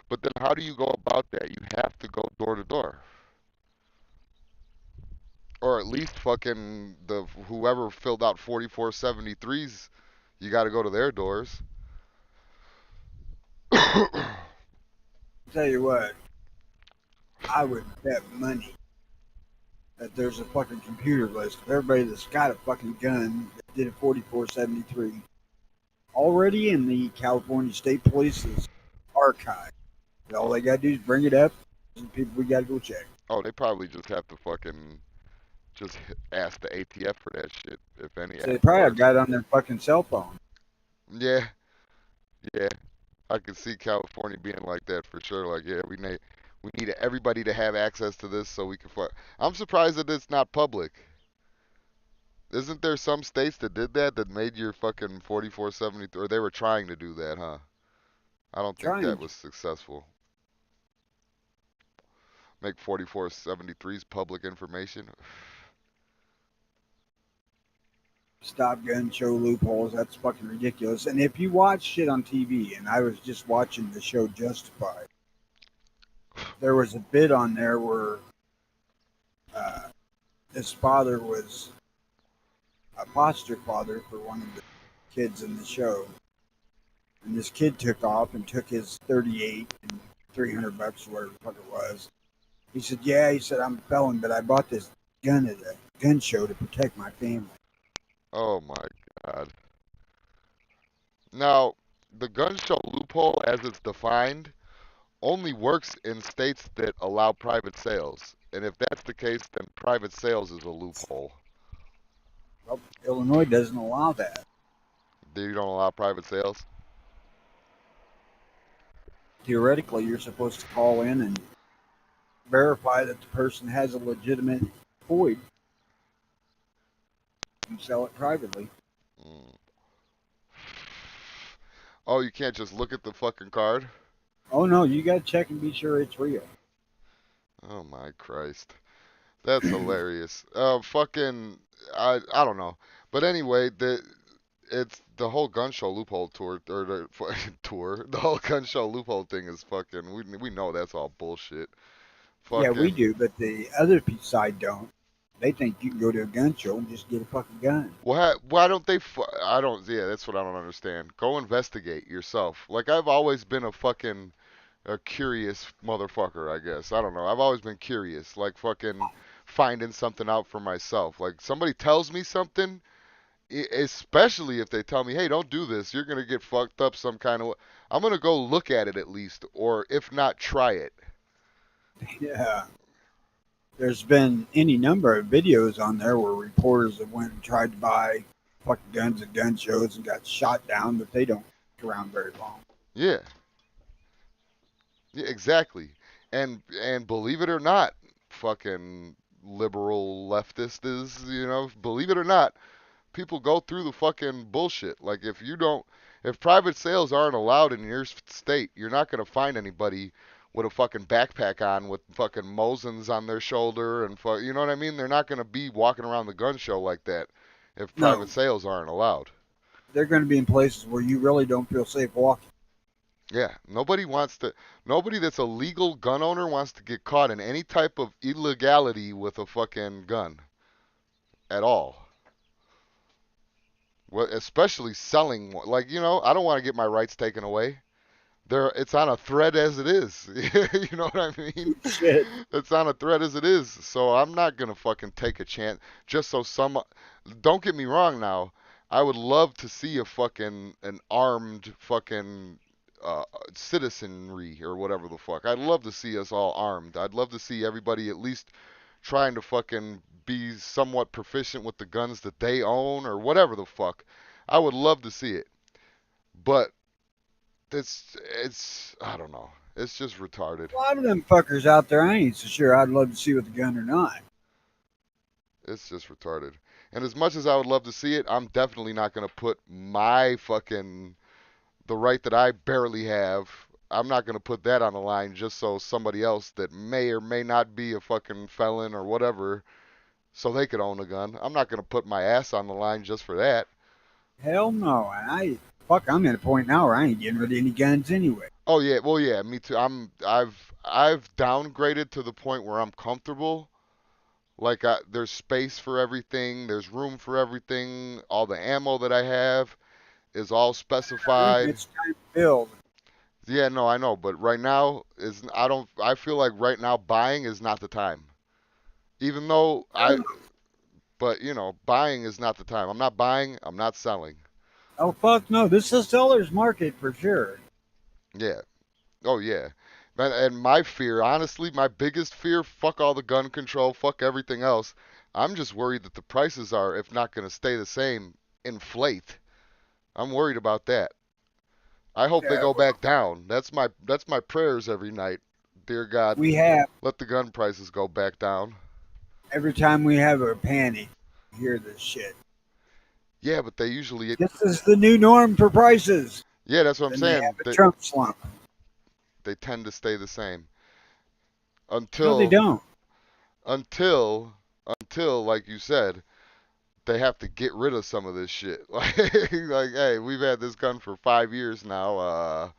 But then how do you go about that? You have to go door to door. Or at least fucking the whoever filled out 4473s, you got to go to their doors. Tell you what, I would bet money that there's a fucking computer list of everybody that's got a fucking gun that did a 4473 already in the California State Police's archive. And all they gotta do is bring it up. And people, we gotta go check. Oh, they probably just have to fucking just ask the ATF for that shit, if any. So they probably have Or got it on their fucking cell phone. yeah, yeah. I could see California being like that for sure. Like, yeah, we need everybody to have access to this so we can fuck. I'm surprised that it's not public. Isn't there some states that did that that made your fucking 4473 or they were trying to do that, huh? I don't think Trying that to was successful. Make 4473s public information. stop gun show loopholes. That's fucking ridiculous. And if you watch shit on TV, and I was just watching the show Justified, there was a bit on there where uh, his father was a foster father for one of the kids in the show. And this kid took off and took his 38 and $300 or whatever the fuck it was. He said, "Yeah," he said, "I'm a felon, but I bought this gun at a gun show to protect my family." Oh my God. Now, the gun show loophole as it's defined only works in states that allow private sales. And if that's the case, then private sales is a loophole. Well, Illinois doesn't allow that. You don't allow private sales? Theoretically, you're supposed to call in and verify that the person has a legitimate void and sell it privately. Mm. Oh, you can't just look at the fucking card? Oh no, you got to check and be sure it's real. Oh my Christ. That's hilarious. Fucking, I don't know. But anyway, it's the whole gun show loophole tour, or the tour, the whole gun show loophole thing is fucking, we know that's all bullshit. Yeah, we Fucking, do, but the other side don't. They think you can go to a gun show and just get a fucking gun. why don't they, I don't, yeah, that's what I don't understand. Go investigate yourself. Like, I've always been a curious motherfucker, I guess. I don't know. I've always been curious, like fucking finding something out for myself. Like, somebody tells me something, especially if they tell me, "Hey, don't do this. You're gonna get fucked up some kind of." I'm gonna go look at it at least, or if not, try it. Yeah. There's been any number of videos on there where reporters have went and tried to buy fucking guns at gun shows and got shot down, but they don't stick around very long. Yeah, yeah, exactly. And believe it or not, fucking liberal leftist is, believe it or not, people go through the fucking bullshit. Like, if private sales aren't allowed in your state, you're not gonna find anybody with a fucking backpack on with fucking Mosins on their shoulder and you know what I mean? They're not gonna be walking around the gun show like that if No, private sales aren't allowed. they're going to be in places where you really don't feel safe walking. Yeah, nobody that's a legal gun owner wants to get caught in any type of illegality with a fucking gun at all. Well, especially selling one. Like, I don't want to get my rights taken away. It's on a thread as it is. You know what I mean? Shit. It's on a thread as it is. So I'm not gonna fucking take a chance just so some. Don't get me wrong now. I would love to see an armed fucking uh, citizenry or whatever the fuck. I'd love to see us all armed. I'd love to see everybody at least trying to fucking be somewhat proficient with the guns that they own or whatever the fuck. I would love to see it. But it's I don't know. It's just retarded. A lot of them fuckers out there, I ain't so sure I'd love to see with a gun or not. It's just retarded. And as much as I would love to see it, I'm definitely not gonna put my fucking the right that I barely have. I'm not gonna put that on the line just so somebody else that may or may not be a fucking felon or whatever, so they could own a gun. I'm not gonna put my ass on the line just for that. Hell no. And I'm at a point now where I ain't getting rid of any guns anyway. Oh yeah, well yeah, me too. I've downgraded to the point where I'm comfortable. Like there's space for everything, there's room for everything. All the ammo that I have is all I think specified. it's time to build. Yeah, no, I know, but right now is I don't I feel like right now buying is not the time. Even though but buying is not the time. I'm not buying, I'm not selling. Oh fuck no, this is a seller's market for sure. Yeah. Oh yeah. And my fear, honestly, my biggest fear, fuck all the gun control, fuck everything else. I'm just worried that the prices are, if not going to stay the same, inflate. I'm worried about that. I hope they Yeah, go well, back down. That's my prayers every night. Dear God, we have let the gun prices go back down. every time we have a panic, we hear this shit. Yeah, but they usually, This is the new norm for prices. yeah, that's what I'm Then they saying. have a Trump slump. They tend to stay the same No, they until don't. until until like you said, they have to get rid of some of this shit. Like, hey, we've had this gun for 5 years now. I'll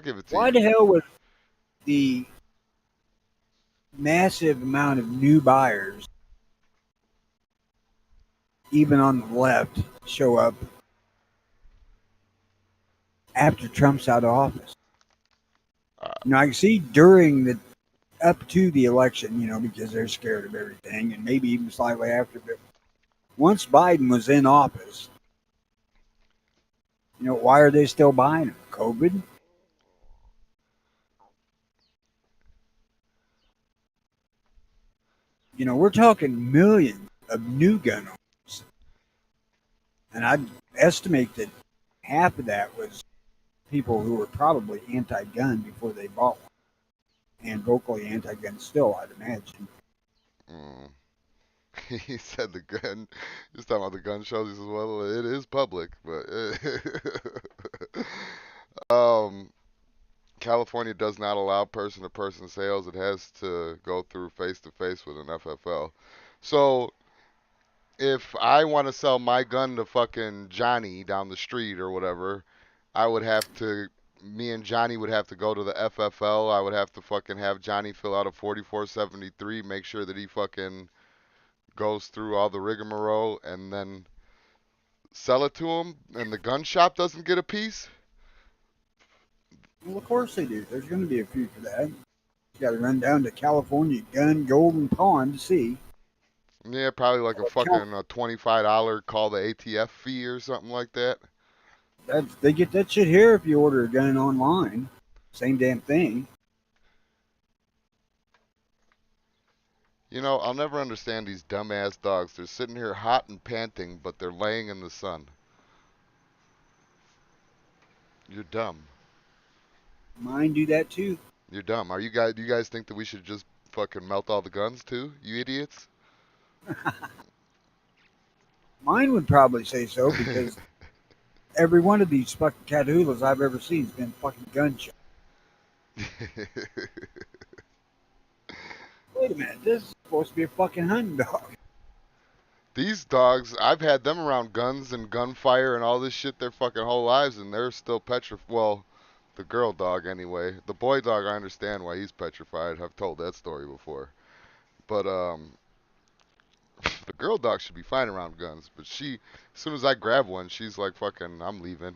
give it to Why you. the hell would the massive amount of new buyers, even on the left, show up after Trump's out of office? Uh, I can see during the up to the election, because they're scared of everything, and maybe even slightly after. But once Biden was in office, why are they still buying them? COVID? We're talking millions of new gun owners, and I'd estimate that half of that was people who were probably anti-gun before they bought one, and vocally anti-gun still, I'd imagine. mm. He said the gun. He's talking about the gun shows. He says, "Well, it is public, but um, California does not allow person-to-person sales. It has to go through face-to-face with an FFL. So if I want to sell my gun to fucking Johnny down the street or whatever, I would have to, me and Johnny would have to go to the FFL. I would have to fucking have Johnny fill out a 4473, make sure that he fucking goes through all the rigmarole, and then sell it to him, and the gun shop doesn't get a piece. Well, of course they do. There's going to be a few for that. You got to run down to California Gun Golden Pond to see. Yeah, probably like a fucking $25 call the ATF fee or something like that. They get that shit here if you order a gun online. Same damn thing. I'll never understand these dumbass dogs. They're sitting here hot and panting, but they're laying in the sun. You're dumb. Mine do that too. You're dumb. Do you guys think that we should just fucking melt all the guns too? You idiots. Mine would probably say so because every one of these fucking catahoulas I've ever seen has been fucking gunshot. Wait a minute, this is supposed to be a fucking hunting dog. These dogs, I've had them around guns and gunfire and all this shit their fucking whole lives, and they're still petrified. Well, the girl dog anyway. The boy dog, I understand why he's petrified. I've told that story before. But the girl dog should be fine around guns. But as soon as I grab one, she's like, fucking, I'm leaving.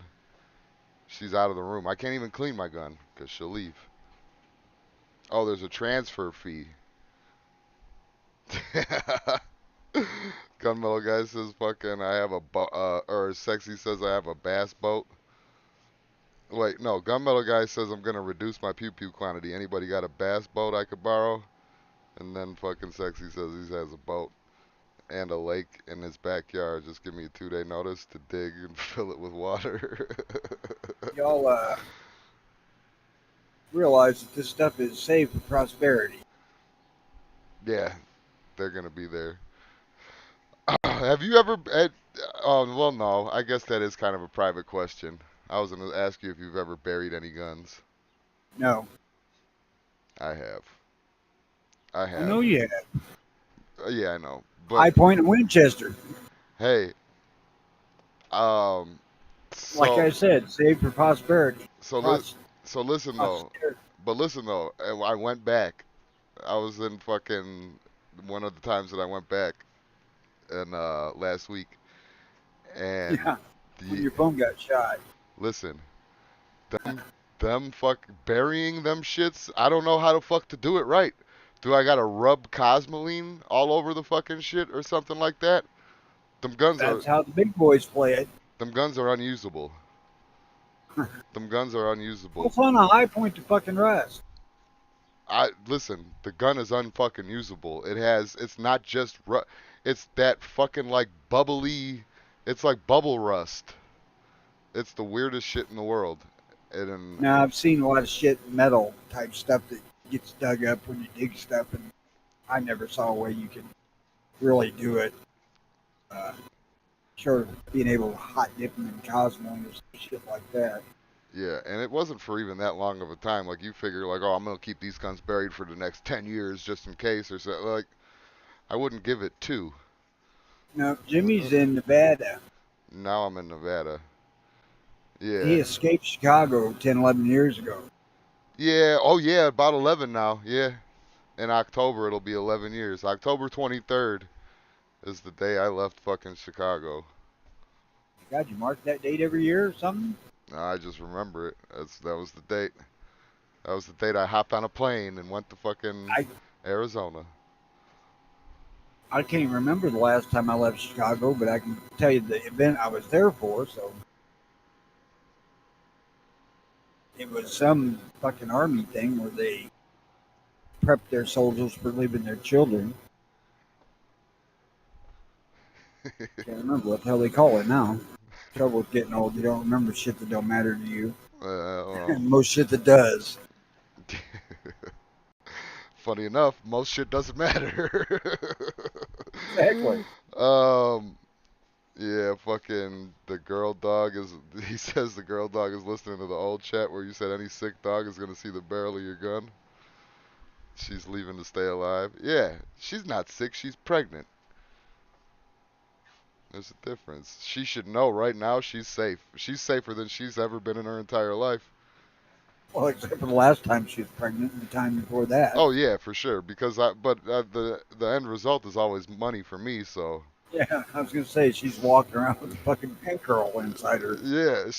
She's out of the room. I can't even clean my gun because she'll leave. Oh, there's a transfer fee. Gunmetal guy says fucking I have a boat, or Sexy says I have a bass boat. Wait, no, Gunmetal guy says I'm gonna reduce my pew pew quantity. Anybody got a bass boat I could borrow? And then fucking Sexy says he has a boat and a lake in his backyard. Just give me a 2-day notice to dig and fill it with water. Y'all realize that this stuff is saved for prosperity. Yeah, they're gonna be there. Have you ever? Oh well, no. I guess that is kind of a private question. I was gonna ask you if you've ever buried any guns. No, I have. I I have. know you have. Yeah, I know. But High Point and Winchester. hey, um, Like I so said, saved for prosperity. so li- Pros- so listen though. Posterity. But listen though, I went back. I was in fucking one of the times that I went back, and last week, and Yeah, when the your phone got shot. listen. Them fuck burying them shits. I don't know how the fuck to do it right. Do I gotta rub Cosmoline all over the fucking shit or something like that? Them guns are That's how the big boys play it. them guns are unusable. Them guns are unusable. What's on a High Point to fucking rest? I listen. The gun is unfucking usable. It has. It's not just. It's that fucking like bubbly. It's like bubble rust. It's the weirdest shit in the world. And Now I've seen a lot of shit metal type stuff that gets dug up when you dig stuff, and I never saw a way you can really do it. Uh, short of being able to hot dip them in Cosmo or some shit like that. yeah, and it wasn't for even that long of a time. Like you figure, like, oh, I'm gonna keep these guns buried for the next 10 years just in case, or so. Like, I wouldn't give it two. Now Jimmy's in Nevada. Now I'm in Nevada. He Yeah, escaped Chicago 10, 11 years ago. yeah. Oh yeah, about 11 now. Yeah, in October it'll be 11 years. October 23rd is the day I left fucking Chicago. God, you mark that date every year or something? I just remember it. That was the date. That was the date I hopped on a plane and went to fucking I Arizona. I can't even remember the last time I left Chicago, but I can tell you the event I was there for. So it was some fucking army thing where they prepped their soldiers for leaving their children. Can't remember what the hell they call it now. Trouble with getting old, you don't remember shit that don't matter to you, Well, and most shit that does. funny enough, most shit doesn't matter. Exactly. um, yeah, fucking the girl dog is. He says the girl dog is listening to the old chat where you said any sick dog is gonna see the barrel of your gun. She's leaving to stay alive. Yeah, she's not sick. She's pregnant. There's a difference. She should know right now she's safe. She's safer than she's ever been in her entire life. Well, except for the last time she was pregnant and the time before that. Oh yeah, for sure. Because the end result is always money for me. So Yeah, I was gonna say she's walking around with a fucking pink girl inside her. yeah,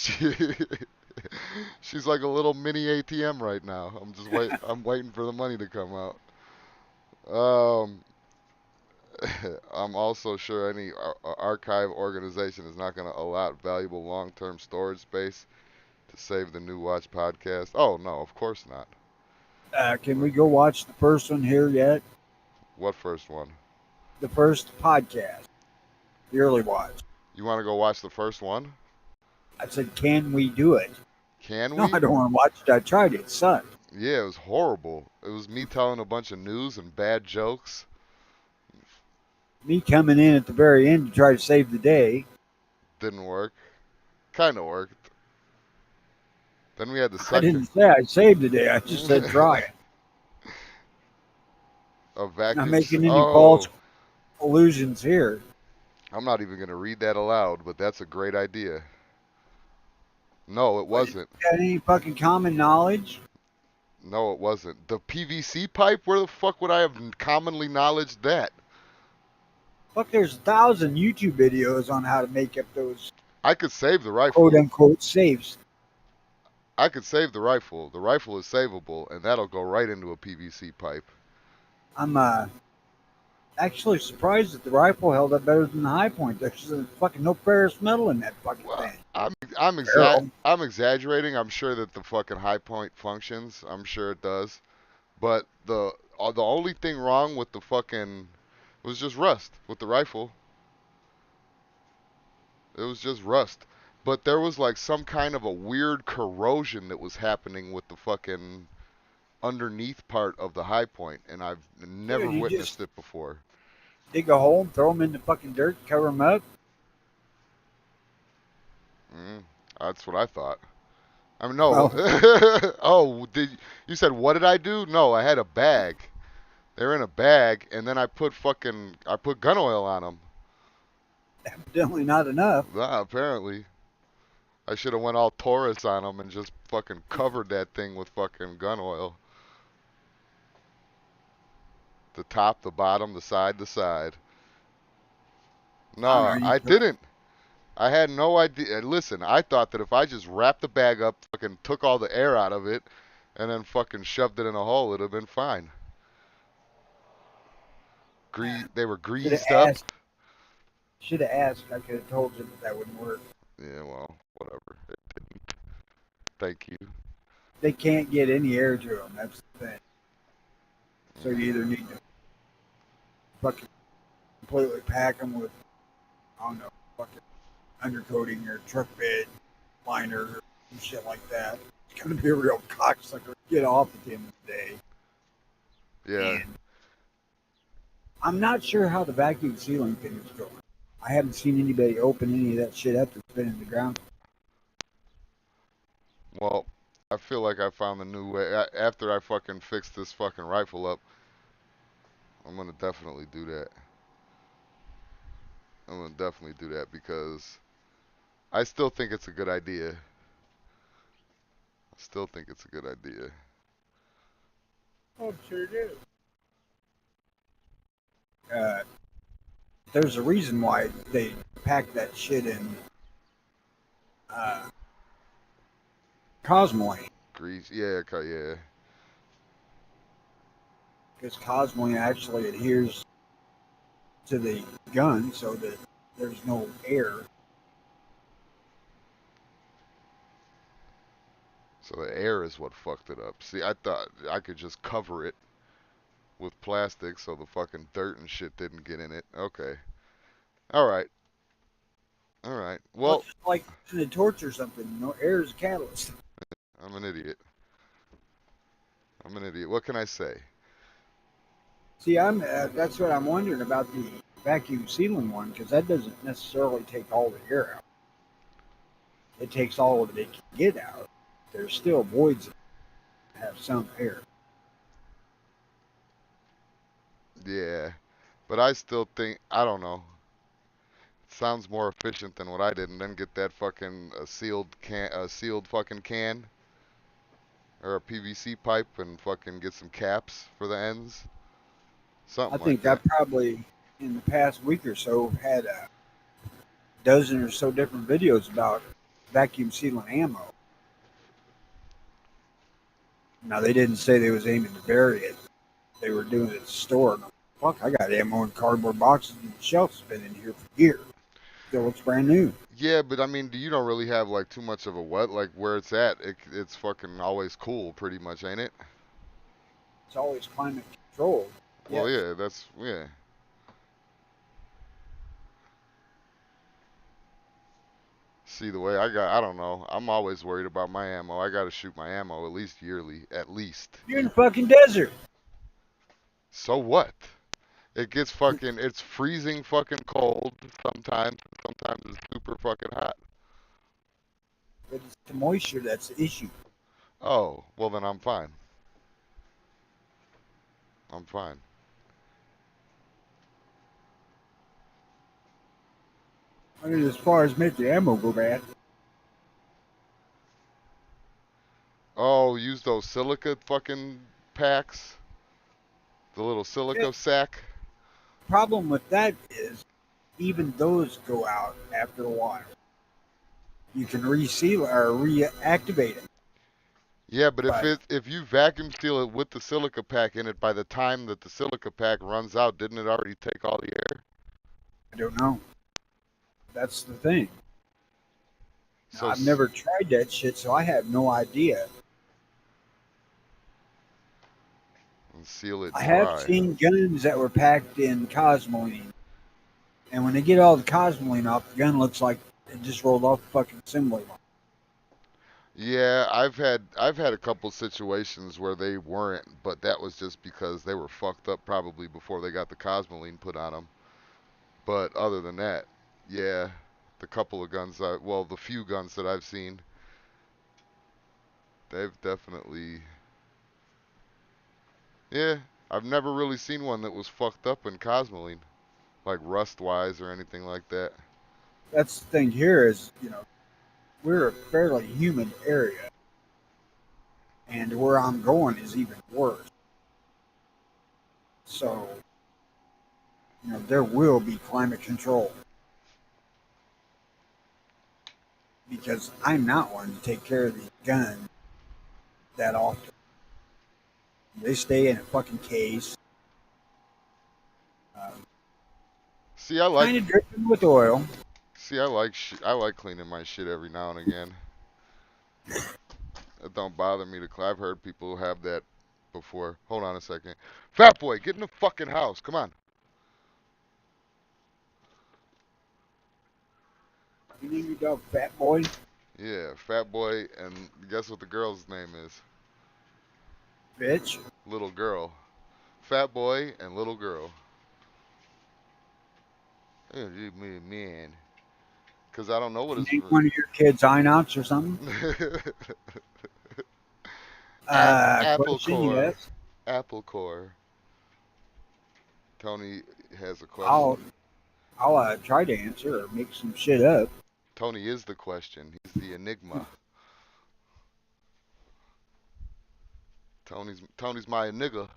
she's like a little mini ATM right now. I'm waiting for the money to come out. Um, I'm also sure any archive organization is not going to allot valuable long-term storage space to save the New Watch podcast. Oh no, of course not. Can we go watch the first one here yet? What first one? The first podcast, the early watch. You want to go watch the first one? I said, can we do it? Can No, we? I don't want to watch it. I tried it. It sucked. Yeah, it was horrible. It was me telling a bunch of news and bad jokes. Me coming in at the very end to try to save the day. Didn't work. Kind of worked. Then we had the I second. didn't say I saved the day. I just said try it. A vacuum. Not making any Oh, false illusions here. I'm not even going to read that aloud, but that's a great idea. No, it wasn't. Got any fucking common knowledge? No, it wasn't. The PVC pipe? Where the fuck would I have commonly knowledged that? Fuck, there's 1,000 YouTube videos on how to make up those I could save the rifle. quote unquote safes. I could save the rifle. The rifle is savable, and that'll go right into a PVC pipe. I'm actually surprised that the rifle held up better than the high point. There's fucking no ferrous metal in that fucking Well, thing. I'm I'm exaggerating. I'm sure that the fucking high point functions. I'm sure it does. But the only thing wrong with the fucking was just rust with the rifle. It was just rust. But there was like some kind of a weird corrosion that was happening with the fucking underneath part of the high point, and I've never Dude, you witnessed just it before. dig a hole and throw them in the fucking dirt, cover them up. Mm, that's what I thought. I mean, no. Well, Oh, you said what did I do? No, I had a bag. They're in a bag, and then I put gun oil on them. evidently not enough. Nah, apparently. I should have went all Taurus on them and just fucking covered that thing with fucking gun oil. The top, the bottom, the side, the side. I don't know. No, I didn't. I had no idea. Listen, I thought that if I just wrapped the bag up, fucking took all the air out of it, and then fucking shoved it in a hole, it'd have been fine. They were Should have greased up. asked. Should have asked. I could have told you that wouldn't work. Yeah, well, whatever. It didn't. Thank you. They can't get any air to them. That's the thing. So you either need to fucking completely pack them with, I don't know, fucking undercoating or truck bed liner and shit like that. It's gonna be a real cocksucker to get off at the end of the day. Yeah. And I'm not sure how the vacuum sealing thing is going. I haven't seen anybody open any of that shit up that's been in the ground. Well, I feel like I found the new way. After I fucking fix this fucking rifle up, I'm gonna definitely do that. I'm gonna definitely do that because I still think it's a good idea. I still think it's a good idea. Oh, sure do. There's a reason why they pack that shit in Cosmoline. Grease, yeah, yeah. Because Cosmoline actually adheres to the gun so that there's no air. So the air is what fucked it up. See, I thought I could just cover it with plastic so the fucking dirt and shit didn't get in it. Okay. Alright. Alright. Well, It's like in a torch or something. No air is a catalyst. I'm an idiot. I'm an idiot. What can I say? See, that's what I'm wondering about the vacuum sealing one, because that doesn't necessarily take all the air out. It takes all of it can get out. There's still voids that have some air. Yeah. But I still think, I don't know. It sounds more efficient than what I did, and then get that fucking sealed fucking can or a PVC pipe and fucking get some caps for the ends. Something I think like that. I probably, in the past week or so, had a dozen or so different videos about vacuum sealing ammo. Now, they didn't say they was aiming to bury it. They were doing it to store. Fuck, I got ammo in cardboard boxes and the shelf's been in here for years. Still looks brand new. Yeah, but I mean, you don't really have like too much of a wet, like where it's at. It's fucking always cool, pretty much, ain't it? It's always climate controlled. Well, Yes. yeah, yeah. See the way I don't know. I'm always worried about my ammo. I gotta shoot my ammo at least yearly, at least. You're in the fucking desert. So what? It's freezing fucking cold sometimes. Sometimes it's super fucking hot. But it's the moisture that's the issue. Oh, well then I'm fine. I'm fine. I mean, as far as make the ammo go bad. Oh, use those silica fucking packs? The little silica sack? Problem with that is, even those go out after a while. You can reseal or reactivate it. Yeah, but But if you vacuum seal it with the silica pack in it, by the time that the silica pack runs out, didn't it already take all the air? I don't know. That's the thing. So I've never tried that shit, so I have no idea. seal it I have dry. seen guns that were packed in cosmoline, and when they get all the cosmoline off, the gun looks like it just rolled off the fucking assembly line. Yeah, I've had a couple situations where they weren't, but that was just because they were fucked up probably before they got the cosmoline put on them. But other than that, yeah, the couple of guns well, the few guns that I've seen, they've definitely, yeah, I've never really seen one that was fucked up in cosmoline, like rust wise or anything like that. That's the thing here is, we're a fairly humid area, and where I'm going is even worse. So, there will be climate control because I'm not one to take care of these guns that often. They stay in a fucking case, uh, See, I like kind of dripping with oil. See, I like cleaning my shit every now and again. It don't bother me to. I've heard people have that before. Hold on a second. Fat boy, get in the fucking house. Come on. You name your dog Fat Boy? Yeah, fat boy, and guess what the girl's name is? Bitch. Little girl. Fat boy and little girl. Man. Because I don't know what You his. name one of your kids Inox or something? Apple Question, core. yes. Apple core. Tony has a I'll question. I'll try to answer or make some shit up. Tony is the question. He's the enigma. Tony's my nigga.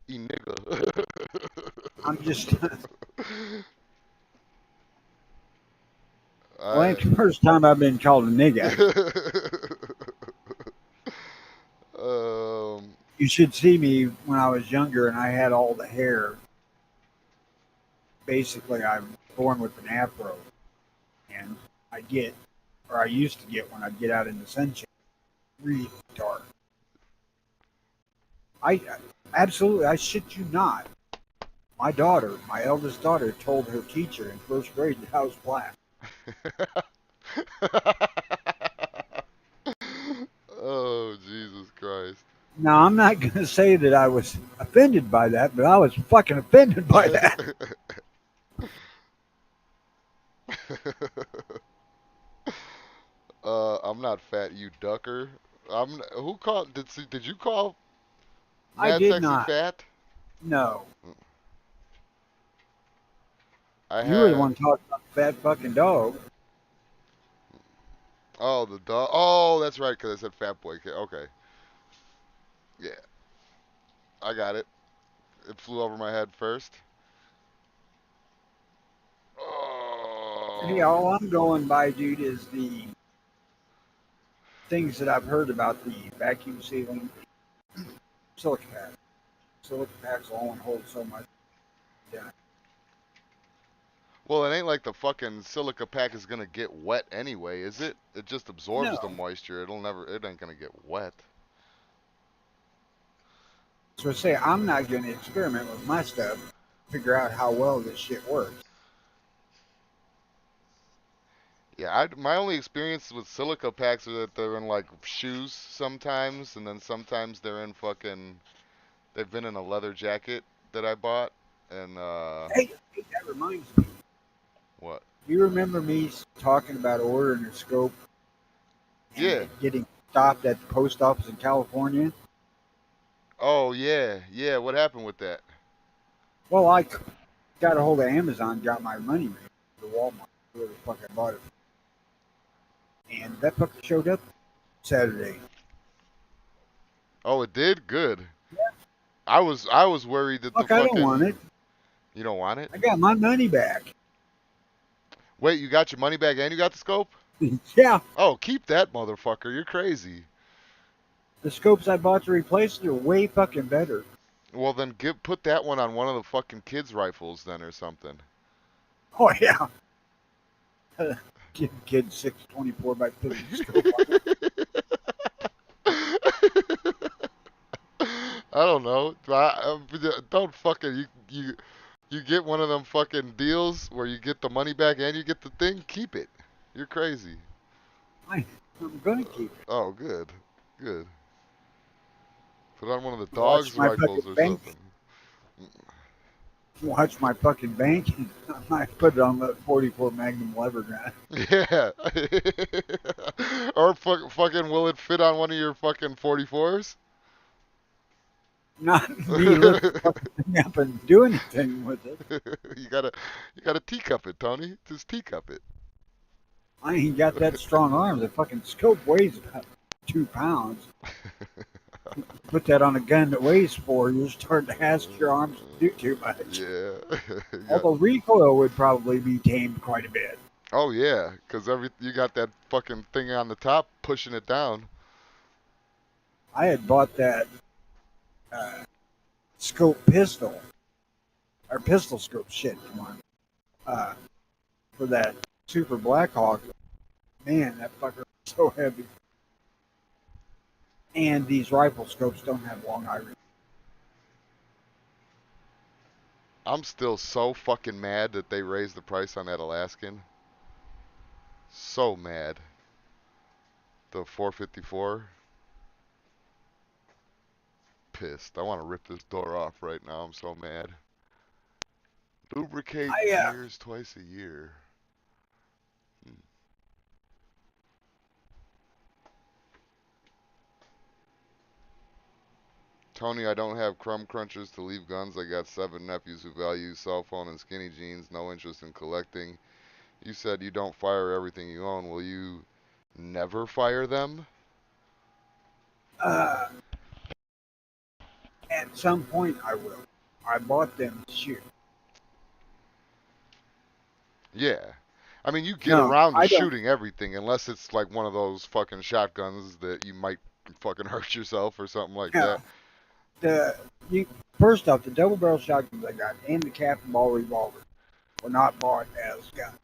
Nigga. I'm just well, I ain't the first time I've been called a nigga. um You should see me when I was younger and I had all the hair. Basically, I'm born with an afro, and I used to get when I'd get out in the sunshine, really dark. I absolutely, I shit you not. My eldest daughter, told her teacher in first grade that I was black. Oh, Jesus Christ. Now, I'm not going to say that I was offended by that, but I was fucking offended by that. I'm not fat, you ducker. Who called did you call I Mad did Sexy not. fat? No. I You were the had one talking about the fat fucking dog. Oh, the dog. Oh, that's right, because I said fat boy. Okay. Yeah, I got it. It flew over my head first. Hey, Oh. all I'm going by, dude, is the things that I've heard about the vacuum sealing silica pack. Silica packs will only hold so much. Yeah. Well, it ain't like the fucking silica pack is gonna get wet anyway, is it? It just absorbs the No. moisture. It ain't gonna get wet. So I say I'm not going to experiment with my stuff, figure out how well this shit works. Yeah, my only experience with silica packs are that they're in like shoes sometimes, and then sometimes they're in fucking. They've been in a leather jacket that I bought, and Hey, that reminds me. what? Do you remember me talking about ordering a scope and Yeah. it getting stopped at the post office in California? Oh yeah, yeah. What happened with that? Well, I got a hold of Amazon, got my money back to Walmart, where the fuck I bought it. And that fucker showed up Saturday. Oh, it did. Good. I was worried that the Fuck, I don't want fucking. it. You don't want it? I got my money back. Wait, you got your money back and you got the scope? Yeah. Oh, keep that motherfucker. You're crazy. The scopes I bought to replace it are way fucking better. Well, then put that one on one of the fucking kids' rifles then or something. Oh yeah. Give kid 624 by 50 scope. I don't know. Don't fucking you get one of them fucking deals where you get the money back and you get the thing. Keep it. You're crazy. I'm gonna keep it. Oh, good, good. Put on one of the Watch dog's my rifles fucking or bank. something. Watch my fucking bank. I might put it on the 44 Magnum lever gun. Yeah. Or fucking will it fit on one of your fucking 44s? Not me lift the fucking thing up and do anything with it. you gotta teacup it, Tony. Just teacup it. I ain't got that strong arm. The fucking scope weighs about 2 pounds. Put that on a gun that weighs 4, you're starting to ask your arms to do too much. Yeah. Although recoil would probably be tamed quite a bit. Oh yeah, 'cause you got that fucking thing on the top pushing it down. I had bought that scope pistol, or pistol scope shit, come on, for that Super Blackhawk. Man, that fucker was so heavy. And these rifle scopes don't have long eye range. I'm still so fucking mad that they raised the price on that Alaskan. So mad. The 454. Pissed. I want to rip this door off right now. I'm so mad. Lubricate tires twice a year. Tony, I don't have crumb crunchers to leave guns. I got 7 nephews who value cell phone and skinny jeans. No interest in collecting. You said you don't fire everything you own. Will you never fire them? At some point, I will. I bought them to shoot. Yeah. I mean, you get No, around to I don't. shooting everything unless it's like one of those fucking shotguns that you might fucking hurt yourself or something like Yeah. that. First off, the double barrel shotguns I got and the cap and ball revolver were not bought as guns.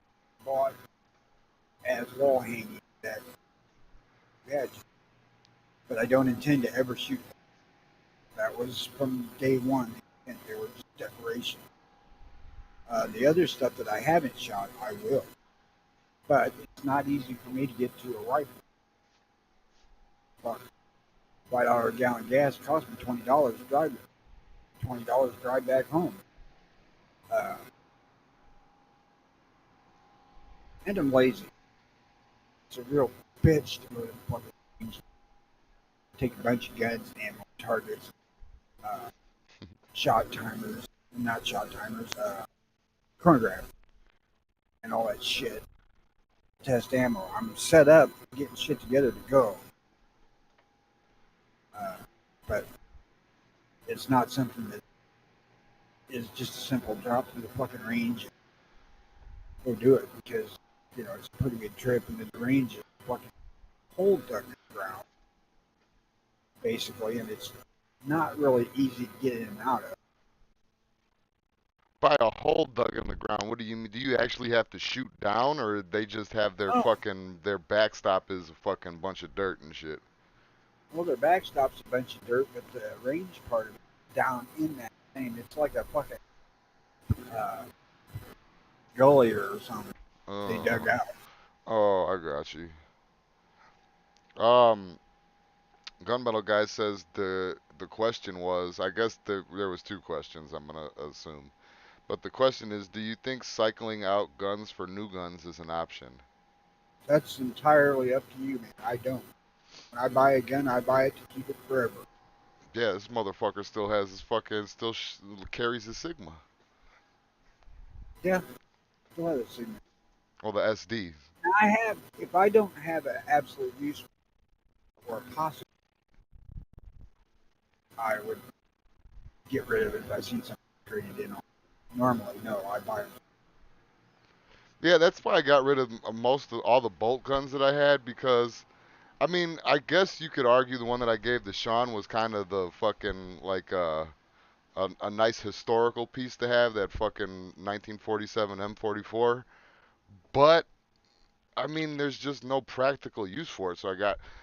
Bought as wall hanging that edge. But I don't intend to ever shoot them. That was from day one, and they were just decoration. The other stuff that I haven't shot, I will. But it's not easy for me to get to a rifle. But $5 a gallon gas cost me $20 to drive it. $20 to drive back home. And I'm lazy. It's a real bitch to go to the fucking range. Take a bunch of guns, ammo, targets, shot timers, not shot timers, chronograph, and all that shit. Test ammo. I'm set up, getting shit together to go. But it's not something that is just a simple drop to the fucking range and go do it because, it's a pretty good trip and the range is fucking hole dug in the ground, basically, and it's not really easy to get in and out of. By a hole dug in the ground, what do you mean? Do you actually have to shoot down, or they just have their their backstop is a fucking bunch of dirt and shit? Well, their backstop's a bunch of dirt, but the range part of it down in that thing, it's like a fucking gully or something they dug out. Oh, I got you. Gunmetal guy says the question was, I guess there was 2 questions, I'm gonna assume. But the question is, do you think cycling out guns for new guns is an option? That's entirely up to you, man. I don't. When I buy a gun, I buy it to keep it forever. Yeah, this motherfucker still has his fucking, carries his Sigma. Yeah, still have a Sigma. Well, the SD. Now if I don't have an absolute use or a possible, I would get rid of it if I seen something traded in on. Normally, no, I buy them. Yeah, that's why I got rid of most of all the bolt guns that I had, because I mean, I guess you could argue the one that I gave to Sean was kind of the fucking like a nice historical piece to have, that fucking 1947 M44. But I mean, there's just no practical use for it. So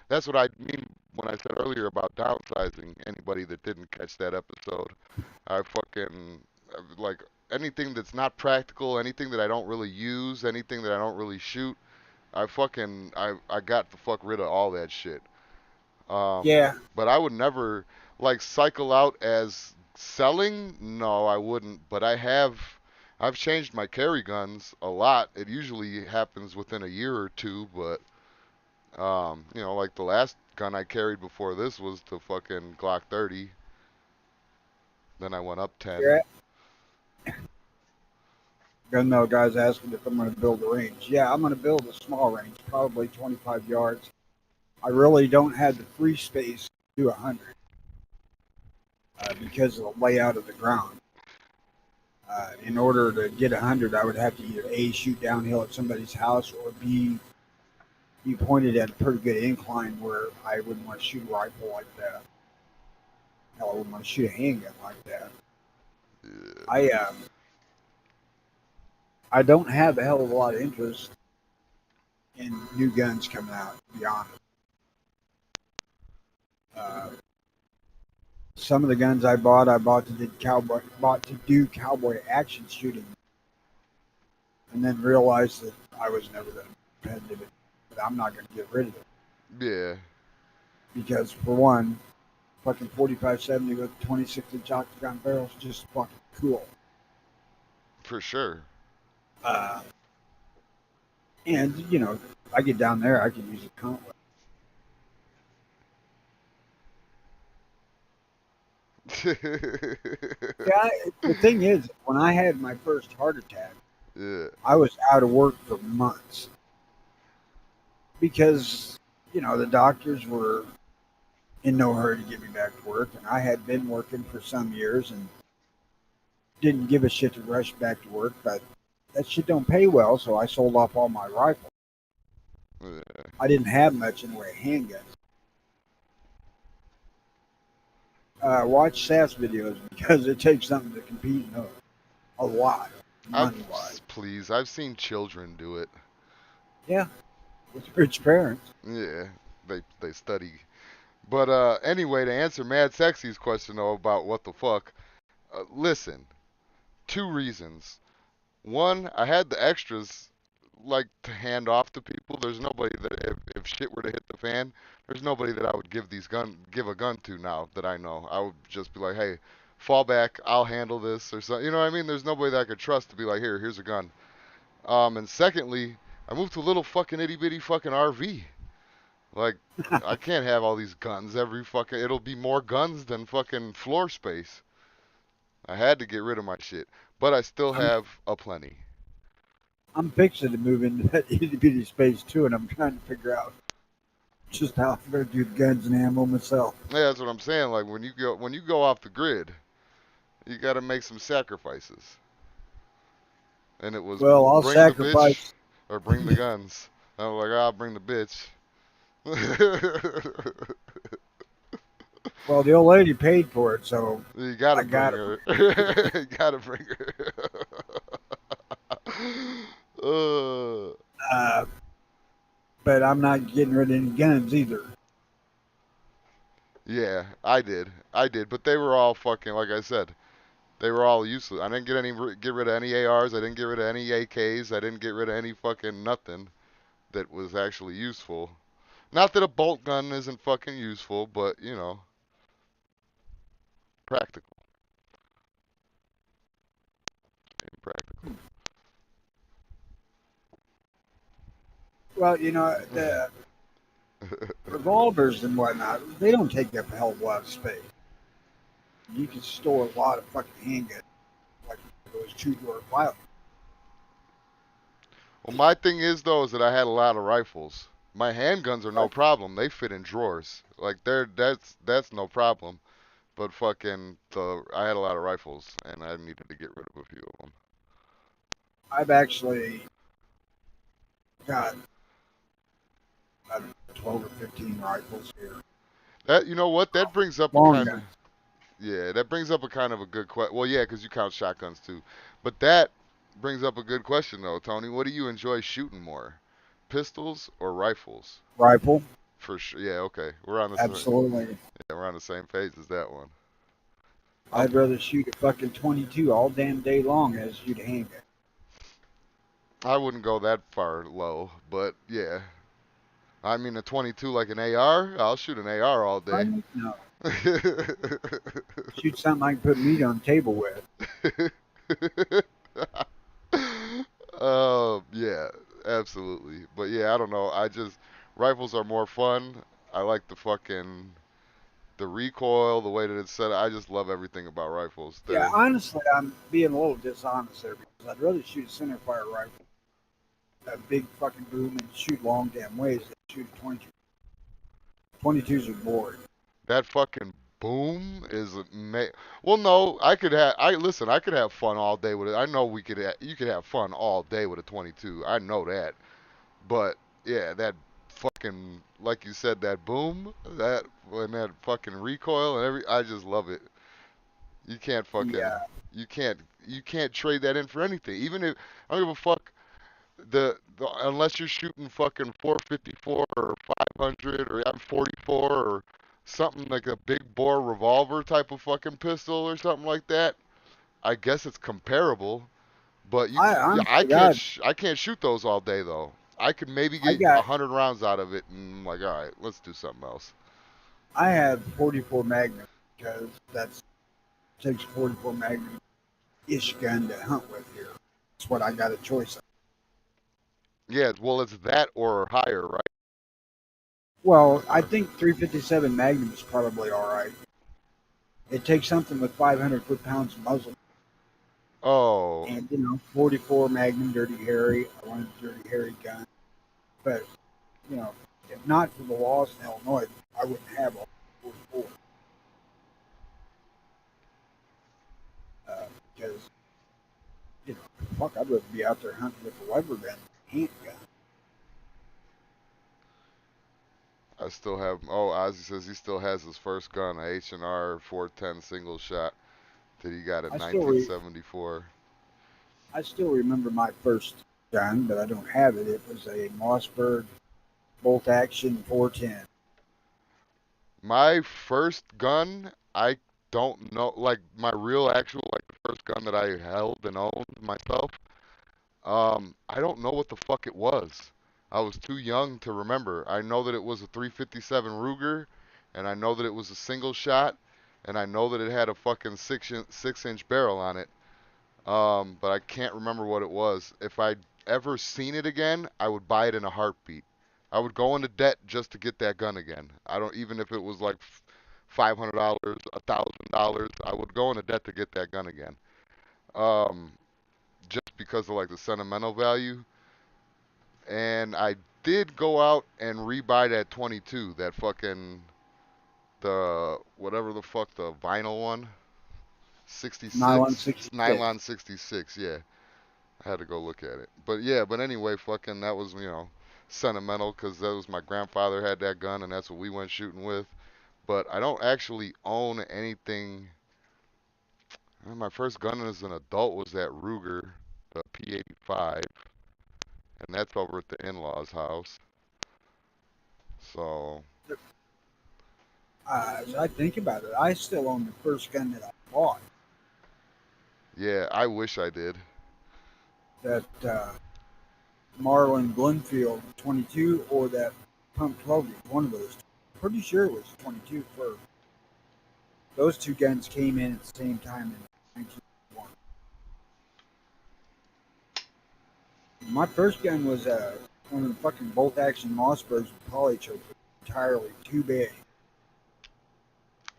that's what I mean when I said earlier about downsizing. Anybody that didn't catch that episode, I fucking like anything that's not practical, anything that I don't really use, anything that I don't really shoot. I got the fuck rid of all that shit. Yeah, But I would never like cycle out as selling. No, I wouldn't. But I've changed my carry guns a lot. It usually happens within a year or two. But like the last gun I carried before this was the fucking Glock 30. Then I went up 10. yeah. Gunmetal guys asking if I'm going to build a range. Yeah, I'm going to build a small range, probably 25 yards. I really don't have the free space to do 100 because of the layout of the ground. In order to get 100, I would have to either A, shoot downhill at somebody's house, or B, be pointed at a pretty good incline where I wouldn't want to shoot a rifle like that. Hell, I wouldn't want to shoot a handgun like that. Yeah. I don't have a hell of a lot of interest in new guns coming out, to be honest. Uh, some of the guns I bought to do cowboy action shooting, and then realized that I was never going to competitive it, but I'm not going to get rid of it Yeah. because, for one, fucking 4570 with 26-inch octagon barrels just fucking cool. For sure. Uh, and I get down there, I can use a countless. Yeah, the thing is, when I had my first heart attack, Yeah. I was out of work for months because the doctors were in no hurry to get me back to work, and I had been working for some years and didn't give a shit to rush back to work, but that shit don't pay well, so I sold off all my rifles. Yeah. I didn't have much in the way of handguns. Watch SAS videos because it takes something to compete in those. A lot, money-wise. Please, I've seen children do it. Yeah, with rich parents. Yeah, they study. But anyway, to answer Mad Sexy's question though about what the fuck, listen, two reasons. One, I had the extras like to hand off to people. There's nobody that if shit were to hit the fan, there's nobody that I would give a gun to now that I know. I would just be like, hey, fall back, I'll handle this or something. You know what I mean? There's nobody that I could trust to be like, here's a gun. And secondly, I moved to a little fucking itty bitty fucking RV. Like, I can't have all these guns every fucking. It'll be more guns than fucking floor space. I had to get rid of my shit, but I still I'm, have a plenty. I'm fixing to move into that itty bitty space too, and I'm trying to figure out just how I'm going to do the guns and ammo myself. Yeah, that's what I'm saying. Like when you go off the grid, you got to make some sacrifices. And it was Well, I'll bring the bitch sacrifice. or bring the guns. I was like, I'll bring the bitch. Well, the old lady paid for it, so You gotta I bring got her. You gotta bring her. uh, but I'm not getting rid of any guns either. Yeah, I did. But they were all fucking, like I said, they were all useless. I didn't get rid of any ARs. I didn't get rid of any AKs. I didn't get rid of any fucking nothing that was actually useful. Not that a bolt gun isn't fucking useful, but practical. Impractical. Well, the revolvers and whatnot, they don't take up a hell of a lot of space. You can store a lot of fucking handguns, like those two-door file. Well, my thing is though is that I had a lot of rifles. My handguns are no problem. They fit in drawers. Like that's no problem. But fucking I had a lot of rifles and I needed to get rid of a few of them. I've actually got I don't know, 12 or 15 rifles here. That, you know what? That brings up a Long kind of, guns. yeah, that brings up a kind of a good question. Well, yeah, because you count shotguns too. But that brings up a good question though, Tony. What do you enjoy shooting more, pistols or rifles? Rifle, For sure. Yeah, okay. We're on the same. absolutely. Yeah, we're on the same page as that one. I'd rather shoot a fucking 22 all damn day long as shoot a handgun. I wouldn't go that far low, but yeah. I mean, a 22 like an AR? I'll shoot an AR all day. Right? No. Shoot something I can put meat on the table with. Yeah, absolutely. But yeah, I don't know. Rifles are more fun. I like the recoil, the way that it's set. I just love everything about rifles. Yeah, They're honestly, I'm being a little dishonest there because I'd rather shoot a centerfire rifle, a big fucking boom, and shoot long damn ways than shoot a 22. 22s are boring. that fucking boom is well, no, I could have fun all day with it. I know you could have fun all day with a 22. I know that. But yeah, that fucking, like you said, that boom, that when that fucking recoil and I just love it. You can't fucking Yeah, you can't trade that in for anything. Even if I don't give a fuck unless you're shooting fucking 454 or 500 or M44 or something like a big bore revolver type of fucking pistol or something like that. I guess it's comparable, but I honestly, God, I can't shoot those all day though. I could maybe I get got, 100 rounds out of it, and I'm like, all right, let's do something else. I have 44 Magnum because that's takes 44 Magnum ish gun to hunt with here. That's what I got a choice of. Yeah, well, it's that or higher, right? Well, I think 357 Magnum is probably all right. It takes something with 500 foot-pounds of muzzle, Oh, and 44 Magnum Dirty Harry. I want a Dirty Harry gun, but if not for the laws in Illinois, I wouldn't have all 44 because fuck, I'd rather be out there hunting with a lever gun, handgun. I still have. Oh, Ozzy says he still has his first gun, a H&R 410 single shot that he got in I still re- 1974. I still remember my first gun, but I don't have it. It was a Mossberg bolt action 410. My first gun, I don't know, like my real actual, like the first gun that I held and owned myself. I don't know what the fuck it was. I was too young to remember. I know that it was a 357 Ruger, and I know that it was a single shot, and I know that it had a fucking 6-inch barrel on it. But I can't remember what it was. If I'd ever seen it again, I would buy it in a heartbeat. I would go into debt just to get that gun again. I don't even if it was like $500, $1,000, I would go into debt to get that gun again. Um, just because of like the sentimental value. And I did go out and rebuy that 22, that fucking the whatever the fuck the vinyl one, Nylon 66, 66. nylon 66, yeah. I had to go look at it. But yeah, but anyway, fucking that was, sentimental because that was my grandfather had that gun and that's what we went shooting with. But I don't actually own anything. My first gun as an adult was that Ruger, the P85, and that's over at the in-laws' house. So, As I think about it, I still own the first gun that I bought. yeah, I wish I did. That Marlin Glenfield 22 or that Pump 12, one of those. Pretty sure it was 22 first. Those two guns came in at the same time in 1991. My first gun was one of the fucking bolt action Mossbergs with polychoke, entirely too big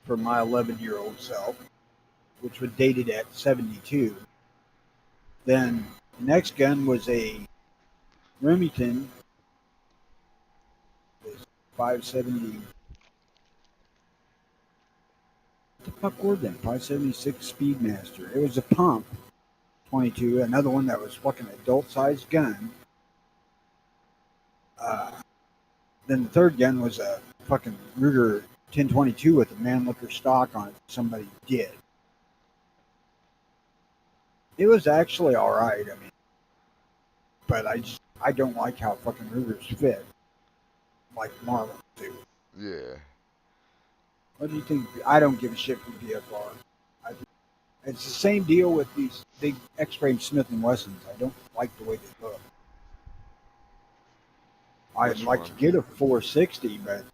for my 11-year-old self, which was dated at 72. Then the next gun was a Remington, was 570. What the fuck were them? 576 Speedmaster. It was a pump 22, another one that was fucking adult sized gun. Then the third gun was a fucking Ruger 1022 with a Mannlicher stock on it. Somebody did. It was actually all right. I mean, but I don't like how fucking Rugers fit, like Marlin do. Yeah. What do you think? I don't give a shit for BFR. I, it's the same deal with these big X-frame Smith and Wessons. I don't like the way they look. I'd Which like to one? get a 460, but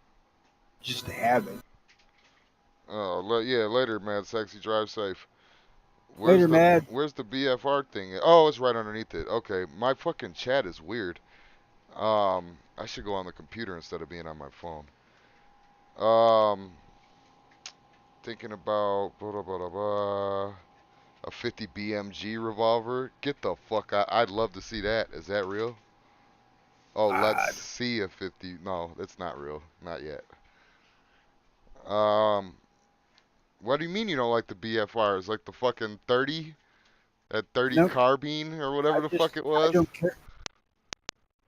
just to have it. Oh, yeah, later, man. Sexy, drive safe. Later, Mad. Where's the BFR thing? Oh, it's right underneath it. Okay, my fucking chat is weird. I should go on the computer instead of being on my phone. Um, thinking about blah, blah, blah, blah, blah, a 50 BMG revolver. Get the fuck out. I'd love to see that. Is that real? Oh, let's Uh, see a 50. No, that's not real. Not yet. Um, what do you mean you don't like the BFRs? Like the fucking 30? That 30 nope. carbine or whatever the fuck it I was? don't care.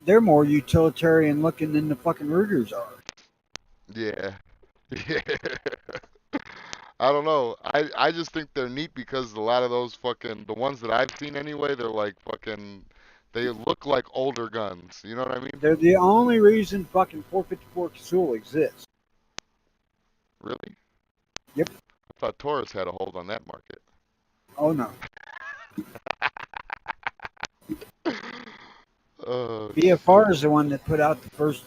They're more utilitarian looking than the fucking Rugers are. Yeah. Yeah. I don't know. I just think they're neat because a lot of those fucking the ones that I've seen anyway, they're like fucking they look like older guns. You know what I mean? They're the only reason fucking 454 Casull exists. Really? Yep. I thought Taurus had a hold on that market. Oh no. BFR is the one that put out the first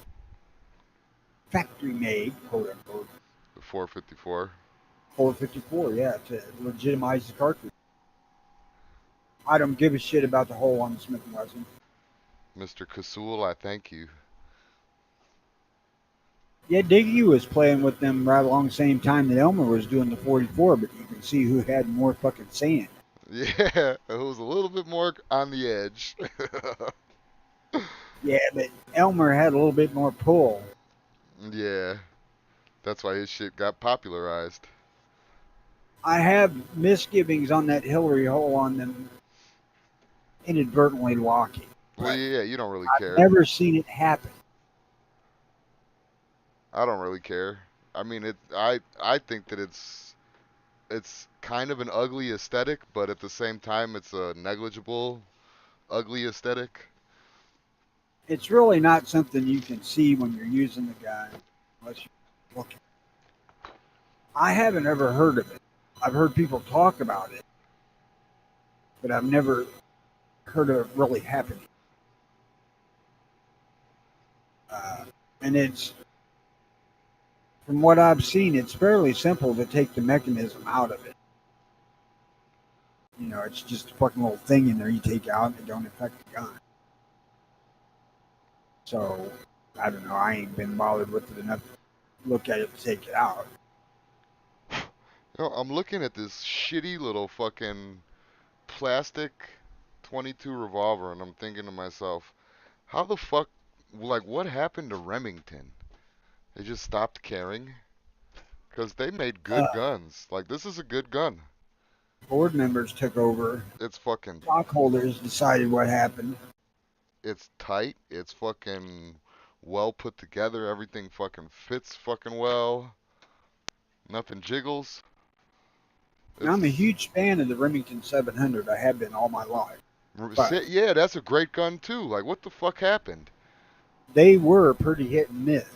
factory made, quote unquote, the 454. 454, yeah, to legitimize the cartridge. I don't give a shit about the hole on the Smith & Wesson. Mr. Kasul, I thank you. Yeah, Diggy was playing with them right along the same time that Elmer was doing the 44, but you can see who had more fucking sand. Yeah, it was a little bit more on the edge. Yeah, but Elmer had a little bit more pull. Yeah, that's why his shit got popularized. I have misgivings on that Hillary hole on them inadvertently locking, Well, but yeah, you don't really I've care. never seen it happen. I don't really care. I mean, I think that it's kind of an ugly aesthetic, but at the same time, it's a negligible ugly aesthetic. It's really not something you can see when you're using the gun unless you're looking. I haven't ever heard of it. I've heard people talk about it, but I've never heard of it really happening. And it's, from what I've seen, it's fairly simple to take the mechanism out of it. You know, it's just a fucking little thing in there you take out and it don't affect the gun. So, I don't know. I ain't been bothered with it enough to look at it to take it out. You know, I'm looking at this shitty little fucking plastic 22 revolver, and I'm thinking to myself, how the fuck, like, what happened to Remington? They just stopped caring? Because they made good Uh, guns. Like, this is a good gun. Board members took over. It's fucking, Stockholders decided what happened. it's tight. It's fucking well put together. Everything fucking fits fucking well. Nothing jiggles. I'm a It's, huge fan of the Remington 700. I have been all my life. But yeah, that's a great gun too. Like, what the fuck happened? they were pretty hit and miss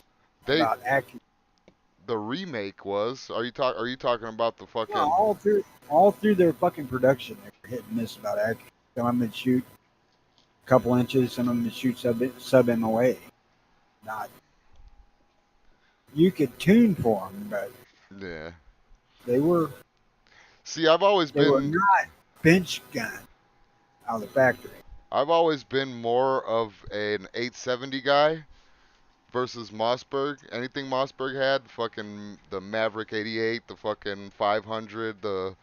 They, about accuracy. the remake was, are you talking about the Yeah, fucking, all through their fucking production, they were hit and miss about accuracy. Some of them would shoot a couple inches, some of them would shoot sub MOA. Not you could tune for them, but yeah. they were See, I've always they were been, not bench gun out of the factory. more of an 870 guy versus Mossberg. Anything Mossberg had, fucking the Maverick 88, the fucking 500, the